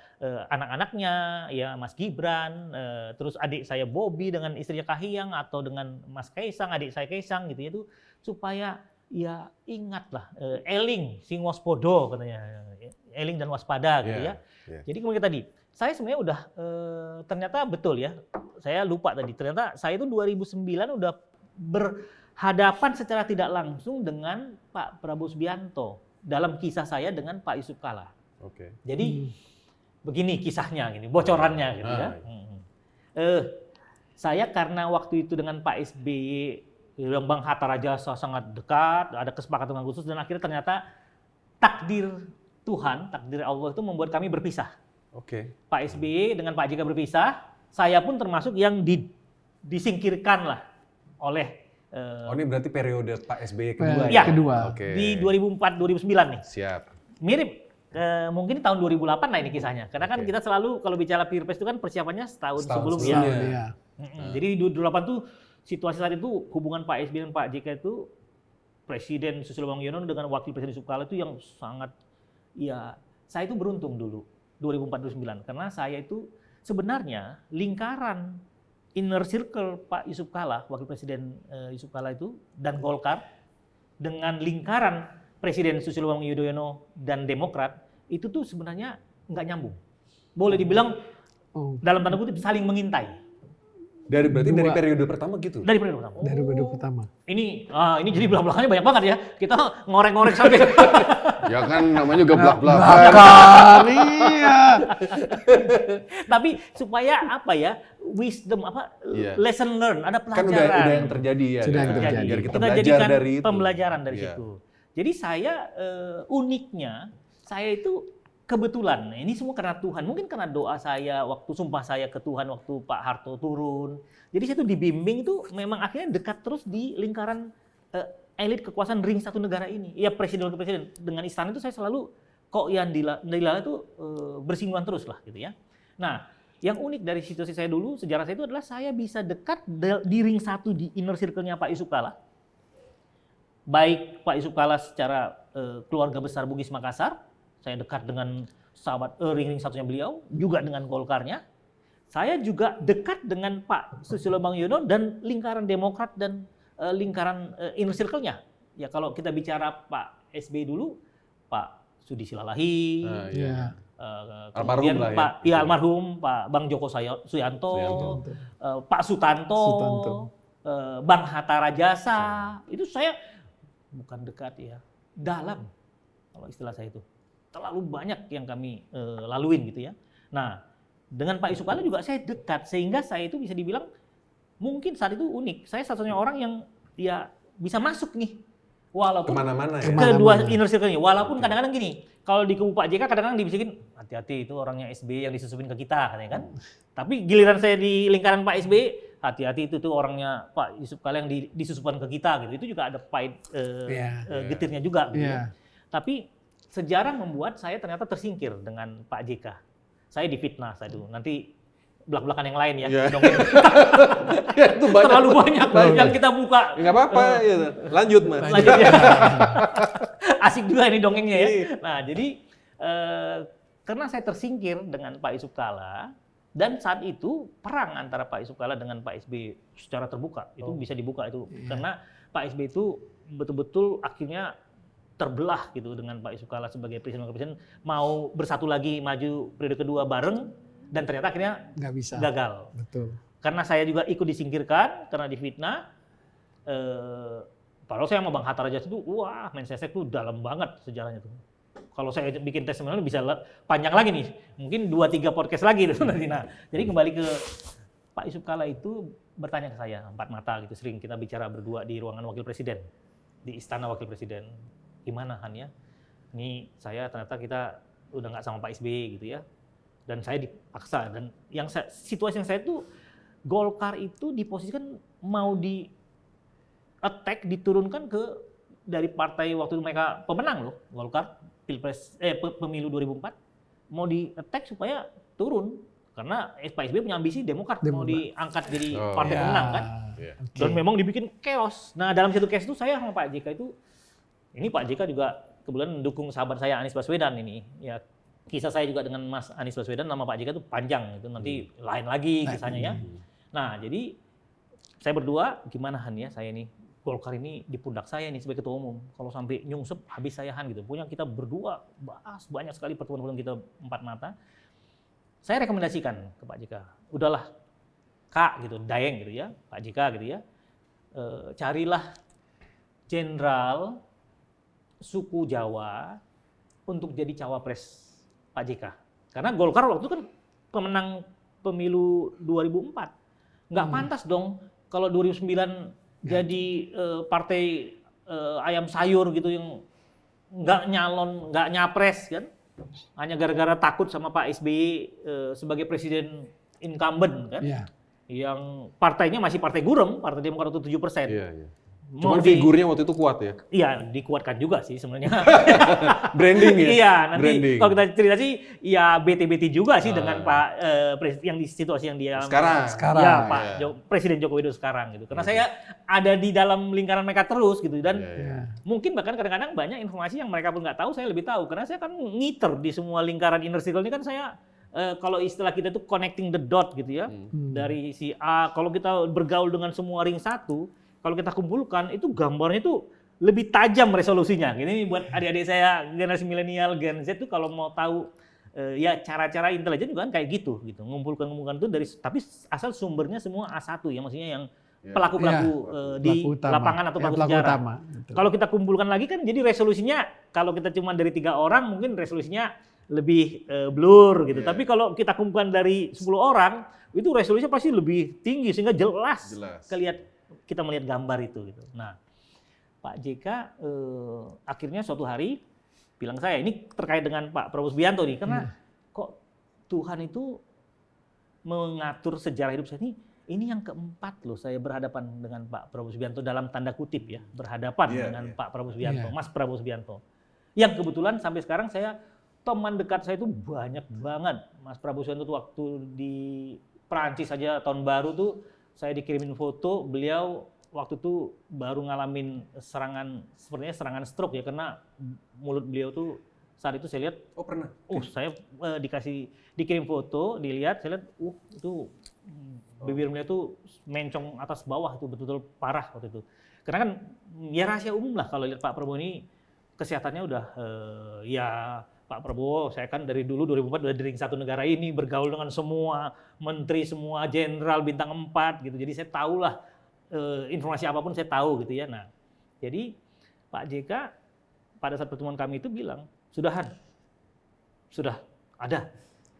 [SPEAKER 1] anak-anaknya ya Mas Gibran, terus adik saya Bobby dengan istrinya Kahiyang, atau dengan Mas Kaisang, adik saya Kaisang gitu ya, itu supaya ya ingatlah eling sing waspodo katanya, eling dan waspada gitu ya. Jadi kemudian tadi saya sebenarnya udah ternyata betul ya, saya lupa tadi, ternyata saya itu 2009 udah berhadapan secara tidak langsung dengan Pak Prabowo Subianto dalam kisah saya dengan Pak Yusuf Kalla. Jadi begini kisahnya, gini bocorannya gitu ya. Saya karena waktu itu dengan Pak SBY, Bang Hatta Rajasa sangat dekat, ada kesepakatan khusus, dan akhirnya ternyata takdir Tuhan, takdir Allah itu membuat kami berpisah. Pak SBY dengan Pak JK berpisah, saya pun termasuk yang disingkirkan lah oleh
[SPEAKER 2] ini berarti periode Pak SBY kedua
[SPEAKER 1] ya?
[SPEAKER 3] Kedua.
[SPEAKER 1] Di 2004-2009 nih.
[SPEAKER 2] Siap.
[SPEAKER 1] Mirip. Mungkin tahun 2008 lah ini kisahnya. Karena kan kita selalu kalau bicara Pilpres itu kan persiapannya setahun sebelumnya.
[SPEAKER 3] Ya.
[SPEAKER 1] Jadi di 2008 tuh situasi saat itu hubungan Pak SBY dan Pak JK itu Presiden Susilo Bambang Yudhoyono dengan Wakil Presiden Yusuf Kalla itu yang sangat, ya saya itu beruntung dulu 2004-2009 karena saya itu sebenarnya lingkaran inner circle Pak Yusuf Kalla, Wakil Presiden Yusuf Kalla itu, dan Golkar dengan lingkaran Presiden Susilo Bambang Yudhoyono dan Demokrat itu tuh sebenarnya nggak nyambung. Boleh dibilang dalam tanda kutip saling mengintai.
[SPEAKER 2] Berarti dari periode pertama gitu?
[SPEAKER 1] Dari periode pertama.
[SPEAKER 3] Dari periode pertama.
[SPEAKER 1] Ini jadi belak-belakannya banyak banget ya. Kita ngorek-ngorek sampai.
[SPEAKER 2] Ya kan namanya juga belak-belakan.
[SPEAKER 3] Iya.
[SPEAKER 1] Tapi supaya apa ya? Wisdom lesson learn, ada pelajaran.
[SPEAKER 2] Kan udah yang terjadi ya.
[SPEAKER 3] Sudah yang terjadi.
[SPEAKER 2] Biar kita
[SPEAKER 1] kita
[SPEAKER 2] belajar
[SPEAKER 1] jadikan
[SPEAKER 2] dari itu.
[SPEAKER 1] pembelajaran dari situ. Jadi saya uniknya, saya itu kebetulan, ini semua karena Tuhan. Mungkin karena doa saya, waktu sumpah saya ke Tuhan, waktu Pak Harto turun. Jadi saya tuh dibimbing tuh memang akhirnya dekat terus di lingkaran elit kekuasaan ring satu negara ini. Ya presiden ke presiden. Dengan istana itu saya selalu kok yang dilala itu bersinggungan terus lah gitu ya. Nah, yang unik dari situasi saya dulu, sejarah saya itu adalah saya bisa dekat di ring satu di inner circle-nya Pak Yusuf Kalla. Baik Pak Yusuf Kalla secara keluarga besar Bugis Makassar, saya dekat dengan sahabat ring satunya beliau, juga dengan Golkarnya. Saya juga dekat dengan Pak Susilo Bambang Yudhoyono dan lingkaran Demokrat dan lingkaran inner circle-nya. Ya kalau kita bicara Pak SBY dulu, Pak Sudi Silalahi,
[SPEAKER 2] Almarhum lah ya.
[SPEAKER 1] Pak, ya almarhum Pak Bang Joko Suyanto, Pak Sutanto, Bang Hatta Rajasa, itu saya bukan dekat ya, dalam kalau istilah saya itu. Terlalu banyak yang kami laluin gitu ya. Nah, dengan Pak Yusuf Kalla juga saya dekat sehingga saya itu bisa dibilang mungkin saat itu unik. Saya satu-satunya orang yang ya bisa masuk nih. Walaupun
[SPEAKER 2] kemana-mana ya.
[SPEAKER 1] Kedua inner circle-nya. Walaupun kadang-kadang gini, kalau di kubu Pak JK kadang-kadang dibisikin hati-hati itu orangnya SBY yang disusupin ke kita katanya kan. Tapi giliran saya di lingkaran Pak SBY, hati-hati itu tuh orangnya Pak Yusuf Kalla yang disusupkan ke kita gitu. Itu juga ada pahit getirnya juga gitu. Tapi sejarah membuat saya ternyata tersingkir dengan Pak JK. Saya difitnah saya dulu. Nanti belak-belakan yang lain ya.
[SPEAKER 2] Itu banyak.
[SPEAKER 1] Terlalu banyak yang kita buka.
[SPEAKER 2] Nggak apa-apa, ya. Lanjut Mas.
[SPEAKER 1] Lanjut ya. Asik juga ini dongengnya ya. Nah jadi karena saya tersingkir dengan Pak Yusuf Kalla dan saat itu perang antara Pak Yusuf Kalla dengan Pak SBY secara terbuka itu bisa dibuka itu karena Pak SBY itu betul-betul akhirnya terbelah gitu dengan Pak Yusuf Kalla sebagai presiden mau bersatu lagi maju periode kedua bareng dan ternyata akhirnya
[SPEAKER 3] nggak bisa.
[SPEAKER 1] Gagal.
[SPEAKER 3] Betul.
[SPEAKER 1] Karena saya juga ikut disingkirkan karena difitnah. Padahal saya sama Bang Hatta Rajasa itu wah Mensesnek tuh dalam banget sejarahnya tuh. Kalau saya bikin testimonial bisa panjang lagi nih. Mungkin 2-3 podcast lagi tuh nanti. Nah, jadi kembali ke Pak Yusuf Kalla itu bertanya ke saya empat mata gitu sering kita bicara berdua di ruangan wakil presiden di istana wakil presiden. Gimana Han ya? Ini saya ternyata kita udah nggak sama Pak SBY gitu ya. Dan saya dipaksa dan situasi yang saya tuh Golkar itu diposisikan mau di attack diturunkan ke dari partai waktu itu mereka pemenang loh Golkar pemilu 2004 mau di attack supaya turun karena Pak SBY punya ambisi Demokrat mau diangkat jadi partai pemenang kan. Dan memang dibikin chaos. Nah dalam satu chaos itu saya sama Pak JK itu ini Pak JK juga kebetulan mendukung sahabat saya Anies Baswedan ini. Ya kisah saya juga dengan Mas Anies Baswedan nama Pak JK itu panjang itu nanti lain lagi kisahnya ya. Nah jadi saya berdua gimana Han ya saya ini Golkar ini di pundak saya nih sebagai ketua umum. Kalau sampai nyungsep habis saya Han gitu. Punya kita berdua bahas banyak sekali pertemuan kita empat mata. Saya rekomendasikan ke Pak JK. Udahlah Kak gitu, Daeng gitu ya, Pak JK gitu ya. Carilah jenderal suku Jawa untuk jadi cawapres Pak JK. Karena Golkar waktu itu kan pemenang pemilu 2004. Nggak pantas dong kalau 2009 jadi partai ayam sayur gitu yang nggak nyalon, nggak nyapres kan. Hanya gara-gara takut sama Pak SBY sebagai presiden incumbent kan. Yang partainya masih partai gurem, Partai Demokrat itu 7%.
[SPEAKER 2] Cuman figurnya waktu itu kuat ya?
[SPEAKER 1] Iya, dikuatkan juga sih sebenarnya.
[SPEAKER 2] Branding ya?
[SPEAKER 1] Iya, nanti
[SPEAKER 2] Branding.
[SPEAKER 1] kalau kita cerita sih, ya BT-BT juga sih dengan Pak yang di situasi yang dia
[SPEAKER 2] sekarang.
[SPEAKER 1] Ya, Pak Presiden Joko Widodo sekarang gitu. Karena saya ada di dalam lingkaran mereka terus gitu dan mungkin bahkan kadang-kadang banyak informasi yang mereka pun nggak tahu, saya lebih tahu karena saya kan ngiter di semua lingkaran inner circle ini kan saya kalau istilah kita itu connecting the dot gitu ya. Dari si A, kalau kita bergaul dengan semua ring satu, kalau kita kumpulkan itu gambarnya itu lebih tajam resolusinya. Ini buat adik-adik saya generasi milenial, Gen Z itu kalau mau tahu ya cara-cara intelijen juga kan kayak gitu. Ngumpulkan itu dari tapi asal sumbernya semua A1 ya, maksudnya yang pelaku-pelaku di lapangan atau pelaku sejarah. Kalau kita kumpulkan lagi kan jadi resolusinya kalau kita cuma dari 3 orang mungkin resolusinya lebih blur gitu. Tapi kalau kita kumpulkan dari 10 orang itu resolusinya pasti lebih tinggi sehingga jelas. Kita melihat gambar itu gitu. Nah, Pak JK akhirnya suatu hari bilang saya, ini terkait dengan Pak Prabowo Subianto nih, karena kok Tuhan itu mengatur sejarah hidup saya ini yang keempat loh saya berhadapan dengan Pak Prabowo Subianto dalam tanda kutip ya, berhadapan dengan Pak Prabowo Subianto, Mas Prabowo Subianto. Yang kebetulan sampai sekarang teman dekat saya itu banyak banget. Mas Prabowo Subianto tuh waktu di Perancis saja tahun baru tuh saya dikirimin foto beliau waktu itu baru ngalamin sepertinya serangan stroke ya, karena mulut beliau tuh saat itu saya lihat,
[SPEAKER 2] pernah?
[SPEAKER 1] Saya dikirim foto, dilihat, saya lihat, itu bibir beliau tuh mencong atas bawah, itu betul-betul parah waktu itu. Karena kan ya rahasia umum lah kalau lihat Pak Prabowo ini kesehatannya udah ya Pak Prabowo, saya kan dari dulu 2004 udah di ring satu negara ini, bergaul dengan semua menteri, semua jenderal bintang 4 gitu. Jadi saya tahulah informasi apapun saya tahu gitu ya. Nah, jadi Pak JK pada saat pertemuan kami itu bilang, sudah ada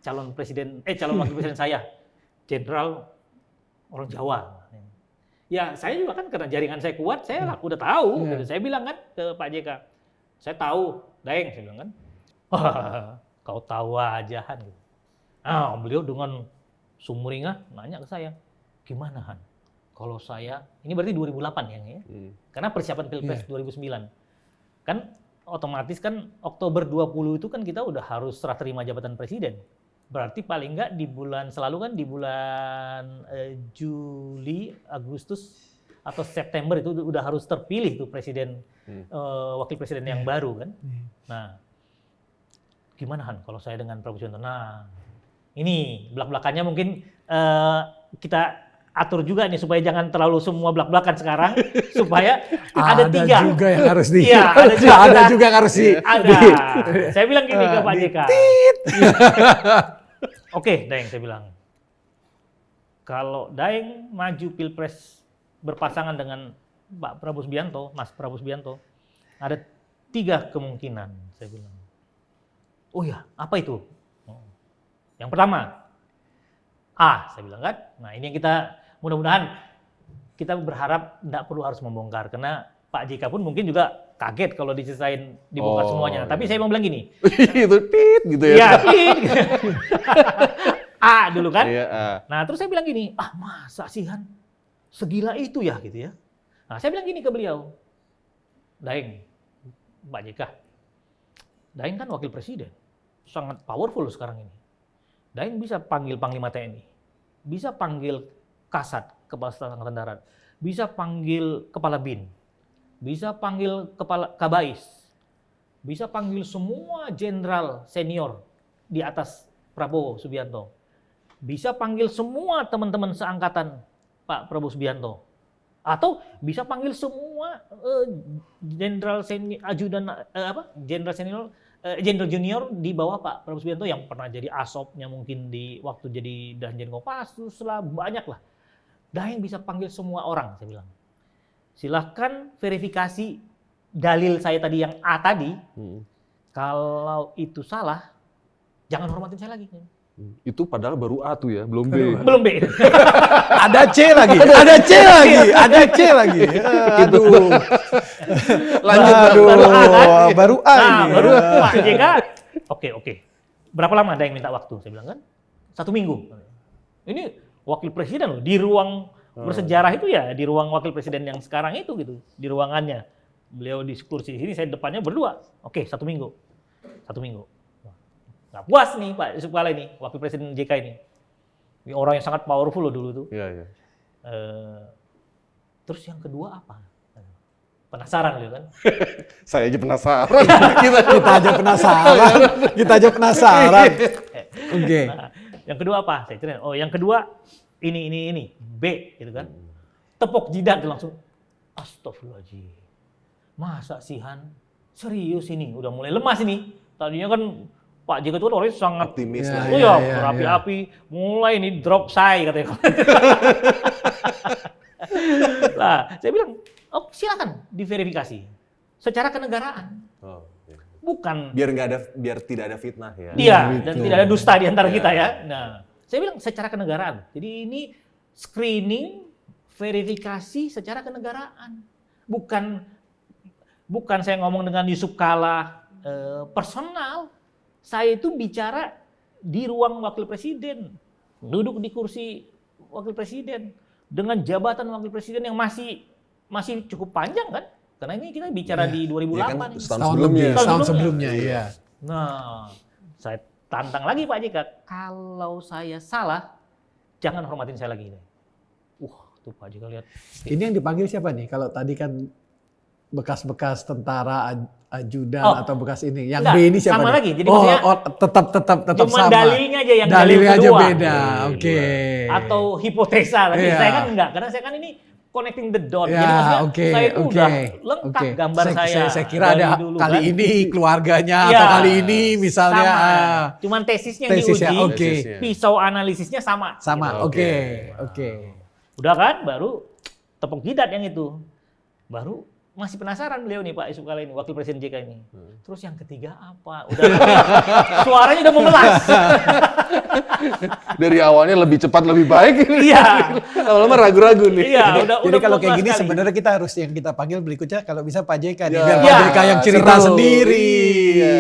[SPEAKER 1] calon wakil presiden saya, jenderal orang Jawa. Ya saya juga kan karena jaringan saya kuat, saya udah tahu. Gitu. Saya bilang kan ke Pak JK, saya tahu, Daeng, saya bilang kan. Kau tahu aja Han. Gitu. Beliau dengan sumringah nanya ke saya, gimana Han? Kalau saya, ini berarti 2008 ya? Karena persiapan Pilpres 2009. Kan otomatis kan Oktober 20 itu kan kita udah harus serah terima jabatan presiden. Berarti paling nggak di bulan Juli, Agustus, atau September itu udah harus terpilih tuh presiden, wakil presiden yang baru kan. Nah, gimana Han kalau saya dengan Prabowo Subianto? Nah, ini belak-belakannya mungkin kita atur juga nih supaya jangan terlalu semua belak-belakan sekarang, supaya ada 3.
[SPEAKER 3] Ada juga yang harus di.
[SPEAKER 1] Iya,
[SPEAKER 3] ada juga yang harus di.
[SPEAKER 1] Ada. Saya bilang gini ke Pak JK. Oke, Daeng, saya bilang. Kalau Daeng maju Pilpres berpasangan dengan Pak Prabowo Subianto, Mas Prabowo Subianto, ada 3 kemungkinan, saya bilang. Oh ya, apa itu? Yang pertama, saya bilang kan. Nah, ini yang kita mudah-mudahan kita berharap tidak perlu harus membongkar, karena Pak JK pun mungkin juga kaget kalau dibongkar semuanya. Tapi saya mau bilang gini.
[SPEAKER 2] Itu tit gitu ya.
[SPEAKER 1] Iya, tit. Dulu kan.
[SPEAKER 2] Iya,
[SPEAKER 1] Nah, terus saya bilang gini, masa sih Han? Segila itu ya gitu ya. Nah, saya bilang gini ke beliau. Daeng, Pak JK. Daeng kan wakil presiden. Sangat powerful sekarang ini. Daeng bisa panggil Panglima TNI. Bisa panggil Kasat, Kepala Staf Angkatan Darat. Bisa panggil Kepala BIN. Bisa panggil Kepala Kabais. Bisa panggil semua jenderal senior di atas Prabowo Subianto. Bisa panggil semua teman-teman seangkatan Pak Prabowo Subianto. Atau bisa panggil semua jenderal senior, jenderal junior di bawah Pak Prabowo Subianto yang pernah jadi asopnya mungkin di waktu jadi Danjen Kopassus lah, banyak lah. Daeng bisa panggil semua orang, saya bilang. Silahkan verifikasi dalil saya tadi yang A tadi. Kalau itu salah, jangan hormatin saya lagi.
[SPEAKER 2] Itu padahal baru A tuh ya, belum B.
[SPEAKER 1] Belum B.
[SPEAKER 3] Ada C lagi. Aduh.
[SPEAKER 2] Lanjut
[SPEAKER 3] Baru A.
[SPEAKER 1] Baru Pak JK. Oke. Berapa lama Daeng minta waktu? Saya bilang kan 1 minggu. Ini wakil presiden loh, di ruang bersejarah itu ya, di ruang wakil presiden yang sekarang itu gitu, di ruangannya. Beliau di kursi sini, saya depannya berdua. Oke, 1 minggu. 1 minggu. Nggak puas nih Pak Yusuf Kala ini, wakil presiden JK ini. Ini orang yang sangat powerful loh dulu tuh.
[SPEAKER 2] Iya.
[SPEAKER 1] Terus yang kedua apa? Penasaran beliau kan?
[SPEAKER 2] Saya aja penasaran.
[SPEAKER 3] Kita aja penasaran. Oke.
[SPEAKER 1] Nah, yang kedua apa? Saya cerita. Yang kedua ini B gitu kan. Tepuk jidat langsung. Astagfirullahaladzim. Masa sih Han? Serius ini? Udah mulai lemas ini. Tadinya kan Pak JK itu kan orangnya sangat
[SPEAKER 2] optimis lah.
[SPEAKER 1] berapi-api. Mulai ini drop say katanya. Nah, saya bilang, silakan diverifikasi secara kenegaraan. Bukan
[SPEAKER 2] biar tidak ada fitnah ya.
[SPEAKER 1] Iya, dan tidak ada dusta di antara kita ya. Nah, saya bilang secara kenegaraan. Jadi ini screening, verifikasi secara kenegaraan. Bukan saya ngomong dengan Yusuf Kala personal. Saya itu bicara di ruang wakil presiden, duduk di kursi wakil presiden dengan jabatan wakil presiden yang masih cukup panjang kan? Karena ini kita bicara di 2008.
[SPEAKER 2] Iya kan,
[SPEAKER 1] ini.
[SPEAKER 3] Tahun sebelumnya, iya.
[SPEAKER 1] Nah, saya tantang lagi Pak JK, kalau saya salah, jangan hormatin saya lagi. Tuh Pak JK lihat.
[SPEAKER 3] Ini yang dipanggil siapa nih? Kalau tadi kan bekas-bekas tentara, ajudan atau bekas ini. Yang
[SPEAKER 1] enggak,
[SPEAKER 3] B ini siapa
[SPEAKER 1] sama
[SPEAKER 3] nih?
[SPEAKER 1] lagi. Jadi maksudnya
[SPEAKER 3] tetap
[SPEAKER 1] cuma
[SPEAKER 3] sama.
[SPEAKER 1] dalilnya aja yang
[SPEAKER 3] Dalilnya
[SPEAKER 1] dalil
[SPEAKER 3] aja
[SPEAKER 1] kedua.
[SPEAKER 3] beda. Oke.
[SPEAKER 1] Atau hipotesa. Tapi
[SPEAKER 3] Iya.
[SPEAKER 1] saya kan enggak, karena saya kan ini connecting the dot.
[SPEAKER 3] Ya,
[SPEAKER 1] Jadi maksudnya saya itu
[SPEAKER 3] oke.
[SPEAKER 1] udah lengkap gambar saya.
[SPEAKER 3] Saya kira
[SPEAKER 1] dari
[SPEAKER 3] ada
[SPEAKER 1] dulu,
[SPEAKER 3] kali
[SPEAKER 1] kan.
[SPEAKER 3] ini keluarganya
[SPEAKER 1] Iya,
[SPEAKER 3] atau kali ini misalnya
[SPEAKER 1] sama. Cuman tesisnya yang
[SPEAKER 3] tesisnya,
[SPEAKER 1] diuji,
[SPEAKER 3] oke.
[SPEAKER 1] pisau analisisnya sama.
[SPEAKER 3] Sama.
[SPEAKER 1] Gitu.
[SPEAKER 3] Oke.
[SPEAKER 1] Udah kan, baru tepuk jidat yang itu. Baru masih penasaran beliau nih Pak Yusuf Kala ini, Wakil Presiden JK ini. Terus yang ketiga apa? Udah suaranya udah memelas.
[SPEAKER 2] Dari awalnya lebih cepat lebih baik ini.
[SPEAKER 1] Iya.
[SPEAKER 2] Lama-lama ragu-ragu nih.
[SPEAKER 1] Iya,
[SPEAKER 3] Jadi kalau kayak
[SPEAKER 1] memelas
[SPEAKER 3] gini
[SPEAKER 1] sekali.
[SPEAKER 3] sebenarnya kita harus yang kita panggil berikutnya kalau bisa Pak JK nih,
[SPEAKER 2] Ya.
[SPEAKER 3] biar Pak
[SPEAKER 1] Ya.
[SPEAKER 3] JK yang cerita
[SPEAKER 2] Seru.
[SPEAKER 3] sendiri.
[SPEAKER 2] Iya.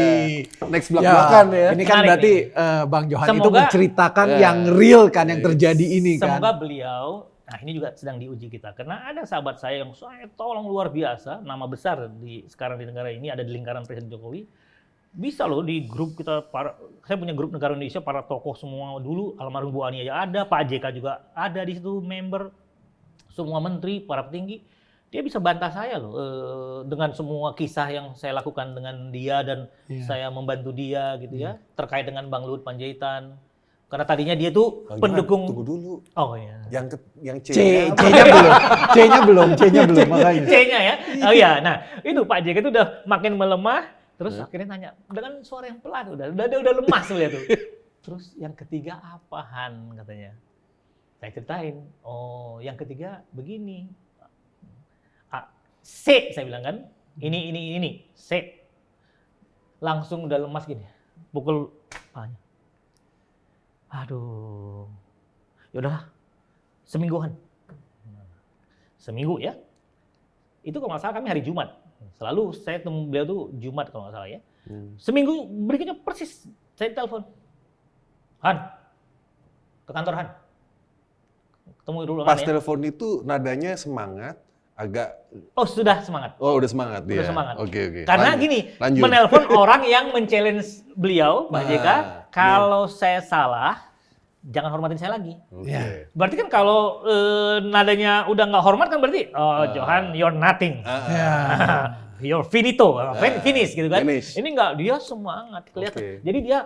[SPEAKER 2] Next belak-belakan ya.
[SPEAKER 3] Ini kan
[SPEAKER 1] Menarik
[SPEAKER 3] berarti
[SPEAKER 1] nih.
[SPEAKER 3] Bang Johan itu
[SPEAKER 1] Semoga-
[SPEAKER 3] menceritakan
[SPEAKER 2] Ya.
[SPEAKER 3] yang real kan, yang terjadi ini kan.
[SPEAKER 1] Semoga beliau, nah ini juga sedang diuji kita. Karena ada sahabat saya yang saya tolong luar biasa, nama besar sekarang di negara ini, ada di lingkaran Presiden Jokowi. Bisa loh di grup kita, saya punya grup Negara Indonesia, para tokoh semua dulu, almarhum Bu Ani aja ada, Pak JK juga ada di situ, member, semua menteri, para petinggi. Dia bisa bantah saya loh dengan semua kisah yang saya lakukan dengan dia dan saya membantu dia gitu ya, terkait dengan Bang Luhut Panjaitan. Karena tadinya dia tuh
[SPEAKER 2] Bang Johan,
[SPEAKER 1] pendukung.
[SPEAKER 2] Tunggu dulu.
[SPEAKER 1] Oh iya.
[SPEAKER 2] Yang
[SPEAKER 3] C-nya belum makanya.
[SPEAKER 1] C-nya ya. Oh iya. Nah, itu Pak JK itu udah makin melemah, terus akhirnya nanya dengan suara yang pelan udah lemas dia tuh. Terus yang ketiga apa Han katanya. Saya ceritain. Oh, yang ketiga begini. C saya bilang kan. Ini C. Langsung udah lemas gini. Pukul apanya. Aduh. Yaudah. Semingguan. Seminggu ya. Itu kalau nggak salah kami hari Jumat. Selalu saya ketemu beliau tuh Jumat kalau nggak salah ya. Seminggu berikutnya persis saya telepon. Han, ke kantor Han. Ketemu dulu
[SPEAKER 2] Pas
[SPEAKER 1] Han ya.
[SPEAKER 2] telepon itu nadanya semangat, agak
[SPEAKER 1] Oh sudah semangat.
[SPEAKER 2] udah semangat dia.
[SPEAKER 1] Udah semangat.
[SPEAKER 2] Oke.
[SPEAKER 1] Karena
[SPEAKER 2] Lanjut.
[SPEAKER 1] gini,
[SPEAKER 2] Lanjut.
[SPEAKER 1] menelpon orang yang men-challenge beliau, Pak
[SPEAKER 2] Nah,
[SPEAKER 1] JK, kalau saya salah, jangan hormatin saya lagi.
[SPEAKER 2] Oke.
[SPEAKER 3] Ya.
[SPEAKER 1] Berarti kan kalau nadanya udah nggak hormat kan berarti, Johan, you're nothing.
[SPEAKER 3] Ya.
[SPEAKER 1] You're finito, finish gitu kan.
[SPEAKER 2] Finish.
[SPEAKER 1] Ini enggak, dia semangat kelihatan.
[SPEAKER 2] Oke.
[SPEAKER 1] Jadi dia,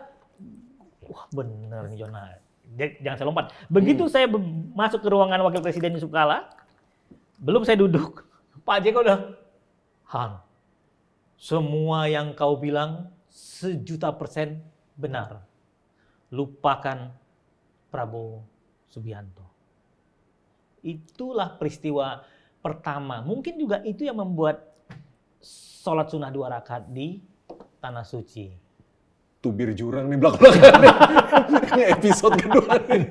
[SPEAKER 1] wah bener nih Johan. Jangan saya lompat. Begitu saya masuk ke ruangan Wakil Presiden Yusuf Kala, belum saya duduk, Pak JK udah, Han, semua yang kau bilang 1.000.000% benar. Lupakan Prabowo Subianto. Itulah peristiwa pertama. Mungkin juga itu yang membuat sholat sunnah 2 rakaat di Tanah Suci.
[SPEAKER 2] Tubir jurang nih belak-belakan. Ini episode kedua nih.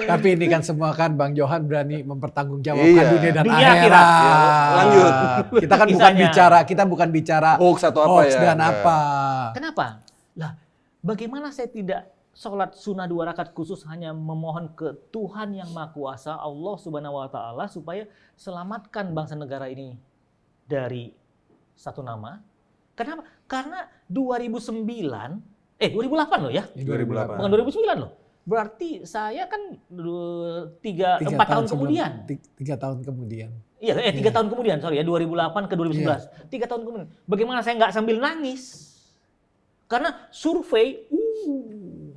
[SPEAKER 3] Tapi ini kan semua kan Bang Johan berani mempertanggungjawabkan
[SPEAKER 2] Iya.
[SPEAKER 3] dunia dan
[SPEAKER 1] Dunia
[SPEAKER 3] akhirat.
[SPEAKER 1] akhirat.
[SPEAKER 2] Lanjut.
[SPEAKER 3] Kita bukan bicara
[SPEAKER 2] Hoax atau apa
[SPEAKER 3] hoax
[SPEAKER 2] ya?
[SPEAKER 3] dan apa.
[SPEAKER 1] Kenapa? Lah, bagaimana saya tidak sholat sunnah 2 rakaat khusus hanya memohon ke Tuhan yang Maha Kuasa, Allah Subhanahu wa Ta'ala, supaya selamatkan bangsa negara ini dari satu nama. Kenapa? Karena 2008 loh ya.
[SPEAKER 2] 2008.
[SPEAKER 1] Bukan 2009 loh. Berarti saya kan 4 tahun kemudian.
[SPEAKER 3] 3 tahun kemudian.
[SPEAKER 1] Iya, 3 tahun kemudian, sorry ya, 2008 ke 2011. 3 tahun kemudian. Bagaimana saya nggak sambil nangis? Karena survei,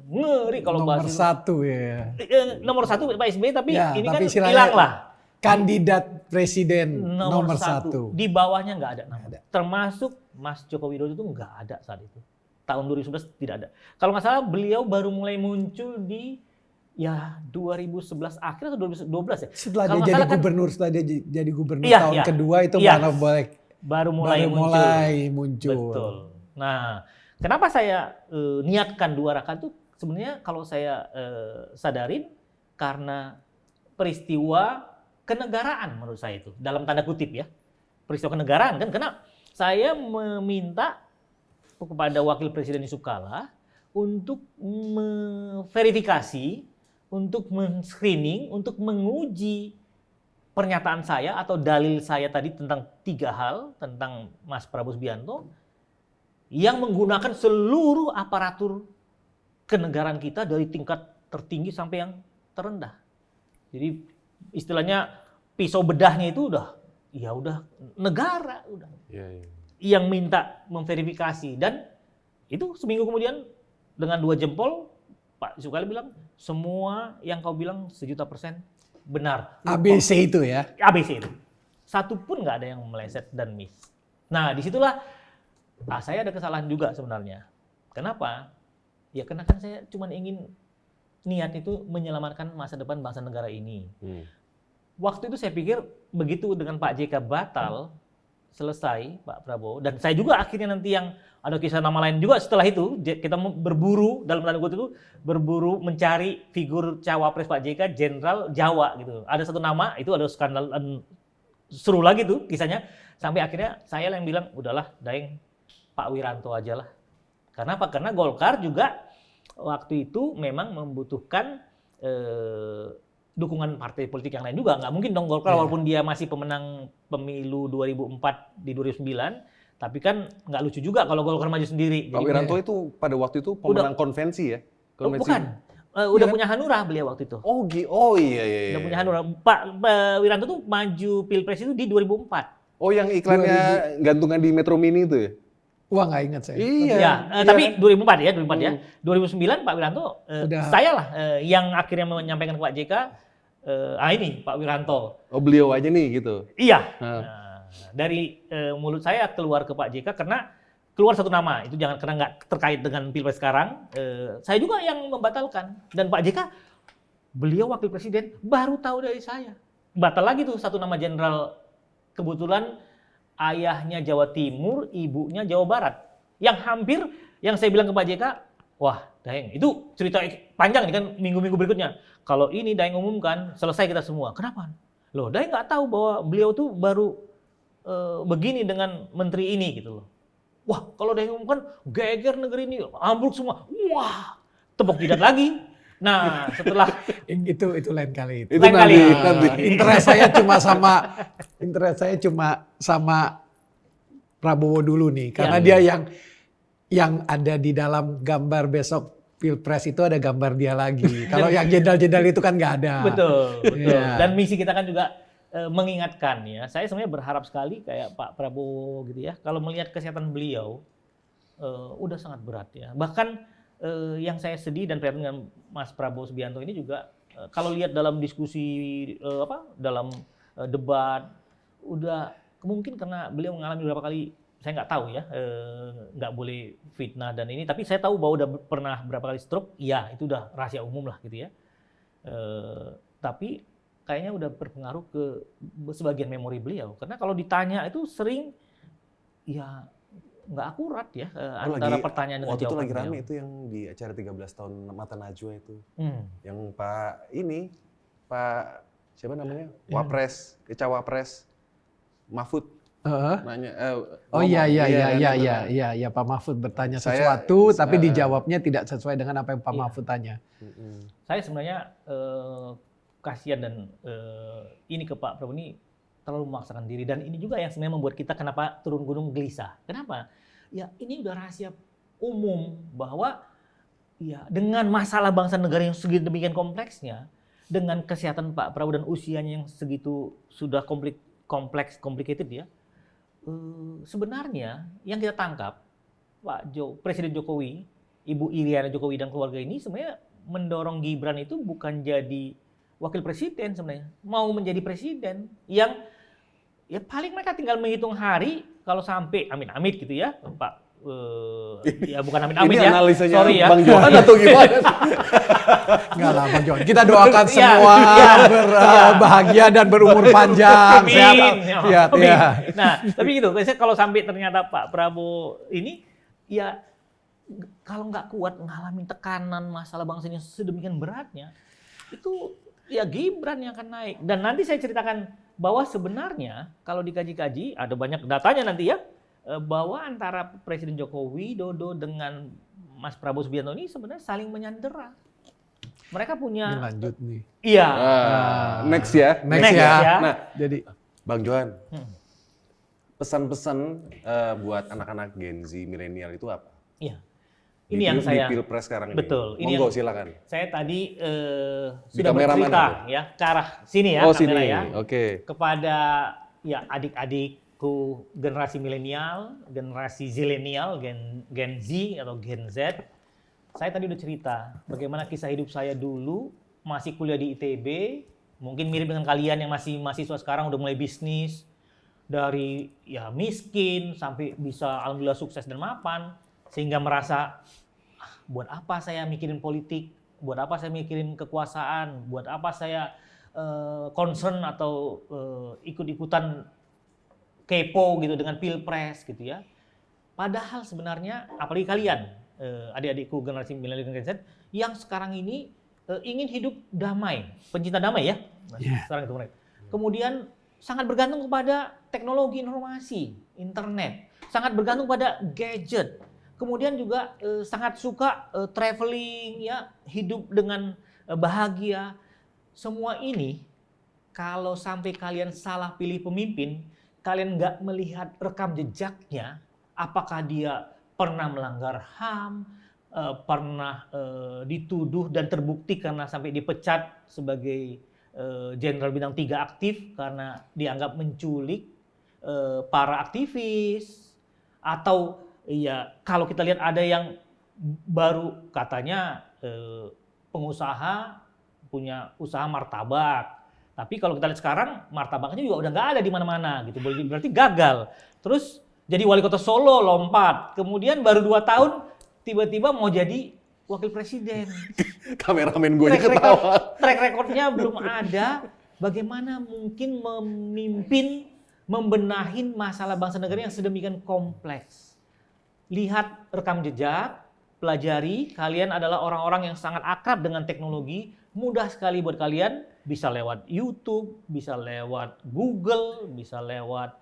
[SPEAKER 1] ngeri kalau
[SPEAKER 3] Nomor
[SPEAKER 1] bahas itu.
[SPEAKER 3] 1 ya.
[SPEAKER 1] Nomor 1 Pak SBY, tapi
[SPEAKER 3] Ya,
[SPEAKER 1] ini
[SPEAKER 3] tapi
[SPEAKER 1] kan
[SPEAKER 3] istilahnya
[SPEAKER 1] hilang lah.
[SPEAKER 3] Kandidat presiden nomor 1.
[SPEAKER 1] Di bawahnya nggak ada nama.
[SPEAKER 3] Nggak ada.
[SPEAKER 1] Termasuk Mas Joko Widodo itu nggak ada saat itu. Tahun 2011 tidak ada. Kalau nggak salah beliau baru mulai muncul di 2011 akhir atau 2012 ya.
[SPEAKER 3] Setelah
[SPEAKER 1] Kalau
[SPEAKER 3] dia
[SPEAKER 1] nggak
[SPEAKER 3] jadi
[SPEAKER 1] salah kan
[SPEAKER 3] gubernur, setelah dia jadi gubernur
[SPEAKER 1] Iya,
[SPEAKER 3] tahun
[SPEAKER 1] iya.
[SPEAKER 3] kedua itu
[SPEAKER 1] Iya.
[SPEAKER 3] baru
[SPEAKER 1] mulai
[SPEAKER 3] muncul.
[SPEAKER 1] Betul. Nah, kenapa saya niatkan 2 rakaat itu sebenarnya kalau saya sadarin karena peristiwa kenegaraan menurut saya itu dalam tanda kutip ya. Peristiwa kenegaraan kan karena saya meminta kepada Wakil Presiden Yusuf Kala untuk memverifikasi, untuk men-screening, untuk menguji pernyataan saya atau dalil saya tadi tentang 3 hal tentang Mas Prabowo Subianto yang menggunakan seluruh aparatur kenegaraan kita dari tingkat tertinggi sampai yang terendah. Jadi istilahnya pisau bedahnya itu udah negara udah. Yang minta memverifikasi, dan itu seminggu kemudian dengan 2 jempol Pak Yusuf Kala bilang semua yang kau bilang 1.000.000% benar.
[SPEAKER 3] ABC itu ya?
[SPEAKER 1] ABC itu. Satu pun nggak ada yang meleset dan miss. Nah disitulah saya ada kesalahan juga sebenarnya. Kenapa? Ya karena kan saya cuma ingin niat itu menyelamatkan masa depan bangsa negara ini. Waktu itu saya pikir begitu dengan Pak JK batal, selesai Pak Prabowo, dan saya juga akhirnya nanti yang ada kisah nama lain juga setelah itu kita berburu dalam tanda kutip itu berburu mencari figur cawapres Pak JK Jenderal Jawa gitu. Ada satu nama itu ada skandal seru lagi tuh kisahnya sampai akhirnya saya yang bilang udahlah Daeng Pak Wiranto aja lah. Karena apa? Karena Golkar juga waktu itu memang membutuhkan dukungan partai politik yang lain juga. Nggak mungkin dong Golkar walaupun dia masih pemenang pemilu 2004 di 2009, tapi kan nggak lucu juga kalau Golkar maju sendiri.
[SPEAKER 2] Pak Wiranto itu pada waktu itu pemenang konvensi ya? Konvensi.
[SPEAKER 1] Bukan. Udah punya Hanura beliau waktu itu.
[SPEAKER 2] Oh iya.
[SPEAKER 1] Udah punya Hanura. Pak Wiranto tuh maju Pilpres itu di 2004.
[SPEAKER 2] Oh yang iklannya gantungan di Metro Mini itu ya?
[SPEAKER 3] Wah nggak ingat saya.
[SPEAKER 1] Iya, tapi 2004 ya. 2009 Pak Wiranto, saya lah yang akhirnya menyampaikan ke Pak JK, ini Pak Wiranto.
[SPEAKER 2] Oh beliau aja nih gitu?
[SPEAKER 1] Iya. Dari mulut saya keluar ke Pak JK karena keluar satu nama, itu jangan karena nggak terkait dengan Pilpres sekarang. Saya juga yang membatalkan. Dan Pak JK, beliau Wakil Presiden baru tahu dari saya. Batal lagi tuh satu nama jenderal, kebetulan ayahnya Jawa Timur, ibunya Jawa Barat. Yang hampir, yang saya bilang ke Pak JK, wah Daeng, itu cerita panjang nih kan minggu-minggu berikutnya. Kalau ini Daeng umumkan, selesai kita semua. Kenapa? Loh Daeng nggak tahu bahwa beliau tuh baru begini dengan menteri ini gitu loh. Wah kalau Daeng umumkan, geger negeri ini, ambruk semua. Wah, tepuk jidat lagi. Nah, setelah
[SPEAKER 3] itu lain kali.
[SPEAKER 2] Itu nanti.
[SPEAKER 3] Interest saya cuma sama Prabowo dulu nih, karena dia yang ada di dalam gambar besok Pilpres itu ada gambar dia lagi. Kalau yang jenderal-jenderal itu kan nggak ada.
[SPEAKER 1] Betul. Yeah. Dan misi kita kan juga mengingatkan ya. Saya sebenarnya berharap sekali kayak Pak Prabowo gitu ya. Kalau melihat kesehatan beliau udah sangat berat ya. Bahkan yang saya sedih dan prihatin dengan Mas Prabowo Subianto ini juga kalau lihat dalam diskusi dalam debat udah mungkin karena beliau mengalami beberapa kali, saya nggak tahu ya, nggak boleh fitnah dan ini, tapi saya tahu bahwa udah pernah berapa kali stroke, ya itu udah rahasia umum lah gitu ya. Tapi kayaknya udah berpengaruh ke sebagian memori beliau, karena kalau ditanya itu sering ya nggak akurat ya antara pertanyaan dengan jawaban.
[SPEAKER 2] Waktu itu lagi rame itu yang di acara 13 tahun Mata Najwa itu. Yang Pak siapa namanya? Cawapres Mahfud nanya
[SPEAKER 3] iya Pak Mahfud bertanya sesuatu tapi dijawabnya tidak sesuai dengan apa yang Pak Mahfud tanya.
[SPEAKER 1] Saya sebenarnya kasihan dan ini ke Pak Prabowo ini terlalu memaksakan diri, dan ini juga yang sebenarnya membuat kita kenapa turun gunung gelisah. Kenapa? Ya ini udah rahasia umum bahwa ya dengan masalah bangsa negara yang segitu demikian kompleksnya, dengan kesehatan Pak Prabowo dan usianya yang segitu sudah complicated ya, sebenarnya yang kita tangkap Presiden Jokowi, Ibu Iriana Jokowi dan keluarga ini sebenarnya mendorong Gibran itu bukan jadi wakil presiden sebenarnya, mau menjadi presiden yang ya paling mereka tinggal menghitung hari kalau sampai amit-amit gitu ya Pak, ya bukan amit-amit ya, sorry ya.
[SPEAKER 2] Bang Johan atau gimana?
[SPEAKER 3] Enggak lah Bang Johan, kita doakan semua berbahagia dan berumur panjang. Sehat.
[SPEAKER 1] Nah tapi gitu, kalau sampai ternyata Pak Prabowo ini ya kalau nggak kuat ngalamin tekanan masalah bangsa ini sedemikian beratnya, itu ya Gibran yang akan naik. Dan nanti saya ceritakan bahwa sebenarnya kalau dikaji-kaji ada banyak datanya nanti ya, bahwa antara Presiden Joko Widodo dengan Mas Prabowo Subianto ini sebenarnya saling menyandera. Mereka
[SPEAKER 3] Ini
[SPEAKER 1] punya,
[SPEAKER 3] lanjut nih.
[SPEAKER 1] iya,
[SPEAKER 2] Next ya.
[SPEAKER 3] Next
[SPEAKER 1] Next
[SPEAKER 3] ya.
[SPEAKER 1] ya.
[SPEAKER 2] Nah,
[SPEAKER 3] Jadi
[SPEAKER 2] Bang Johan,
[SPEAKER 1] Hmm.
[SPEAKER 2] pesan-pesan buat anak-anak Gen Z milenial itu apa?
[SPEAKER 1] iya. Ini yang
[SPEAKER 2] Di
[SPEAKER 1] saya,
[SPEAKER 2] Pilpres sekarang ini.
[SPEAKER 1] betul. Ini
[SPEAKER 2] Monggo
[SPEAKER 1] yang
[SPEAKER 2] silakan.
[SPEAKER 1] saya tadi
[SPEAKER 2] Di
[SPEAKER 1] sudah
[SPEAKER 2] kamera
[SPEAKER 1] bercerita
[SPEAKER 2] mana tuh?
[SPEAKER 1] ya ke arah sini ya,
[SPEAKER 2] Oh
[SPEAKER 1] kamera
[SPEAKER 2] sini,
[SPEAKER 1] ya,
[SPEAKER 2] oke.
[SPEAKER 1] kepada ya adik-adikku generasi milenial, generasi zilenial, Gen Z atau Gen Z. Saya tadi udah cerita bagaimana kisah hidup saya dulu masih kuliah di ITB, mungkin mirip dengan kalian yang masih mahasiswa sekarang udah mulai bisnis, dari ya miskin sampai bisa alhamdulillah sukses dan mapan, sehingga merasa buat apa saya mikirin politik, buat apa saya mikirin kekuasaan, buat apa saya concern atau ikut-ikutan kepo gitu dengan pilpres gitu ya. Padahal sebenarnya apalagi kalian adik-adikku generasi milenial dan Gen Z yang sekarang ini ingin hidup damai, pencinta damai ya. Sekarang itu mereka. Kemudian sangat bergantung kepada teknologi informasi, internet, sangat bergantung pada gadget. Kemudian juga sangat suka traveling ya, hidup dengan bahagia. Semua ini kalau sampai kalian salah pilih pemimpin, kalian nggak melihat rekam jejaknya, apakah dia pernah melanggar HAM, pernah dituduh dan terbukti karena sampai dipecat sebagai Jenderal Bintang 3 aktif karena dianggap menculik para aktivis, atau ya kalau kita lihat ada yang baru katanya pengusaha punya usaha martabak, tapi kalau kita lihat sekarang martabaknya juga udah nggak ada di mana-mana gitu, berarti gagal. Terus jadi wali kota Solo lompat, kemudian baru 2 tahun tiba-tiba mau jadi wakil presiden.
[SPEAKER 2] Kameramen gue aja ketawa.
[SPEAKER 1] Track recordnya belum ada. Bagaimana mungkin memimpin, membenahin masalah bangsa negara yang sedemikian kompleks? Lihat rekam jejak, pelajari. Kalian adalah orang-orang yang sangat akrab dengan teknologi. Mudah sekali buat kalian, bisa lewat YouTube, bisa lewat Google, bisa lewat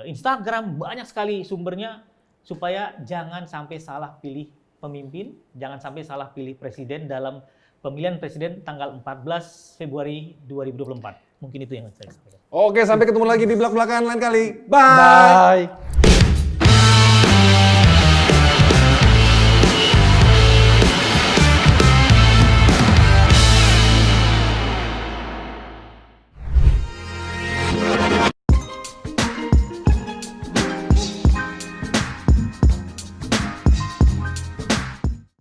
[SPEAKER 1] Instagram, banyak sekali sumbernya, supaya jangan sampai salah pilih pemimpin, jangan sampai salah pilih presiden dalam pemilihan presiden tanggal 14 Februari 2024. Mungkin itu yang saya sampaikan.
[SPEAKER 2] Oke, sampai ketemu lagi di belak-belakan lain kali. Bye.
[SPEAKER 3] bye.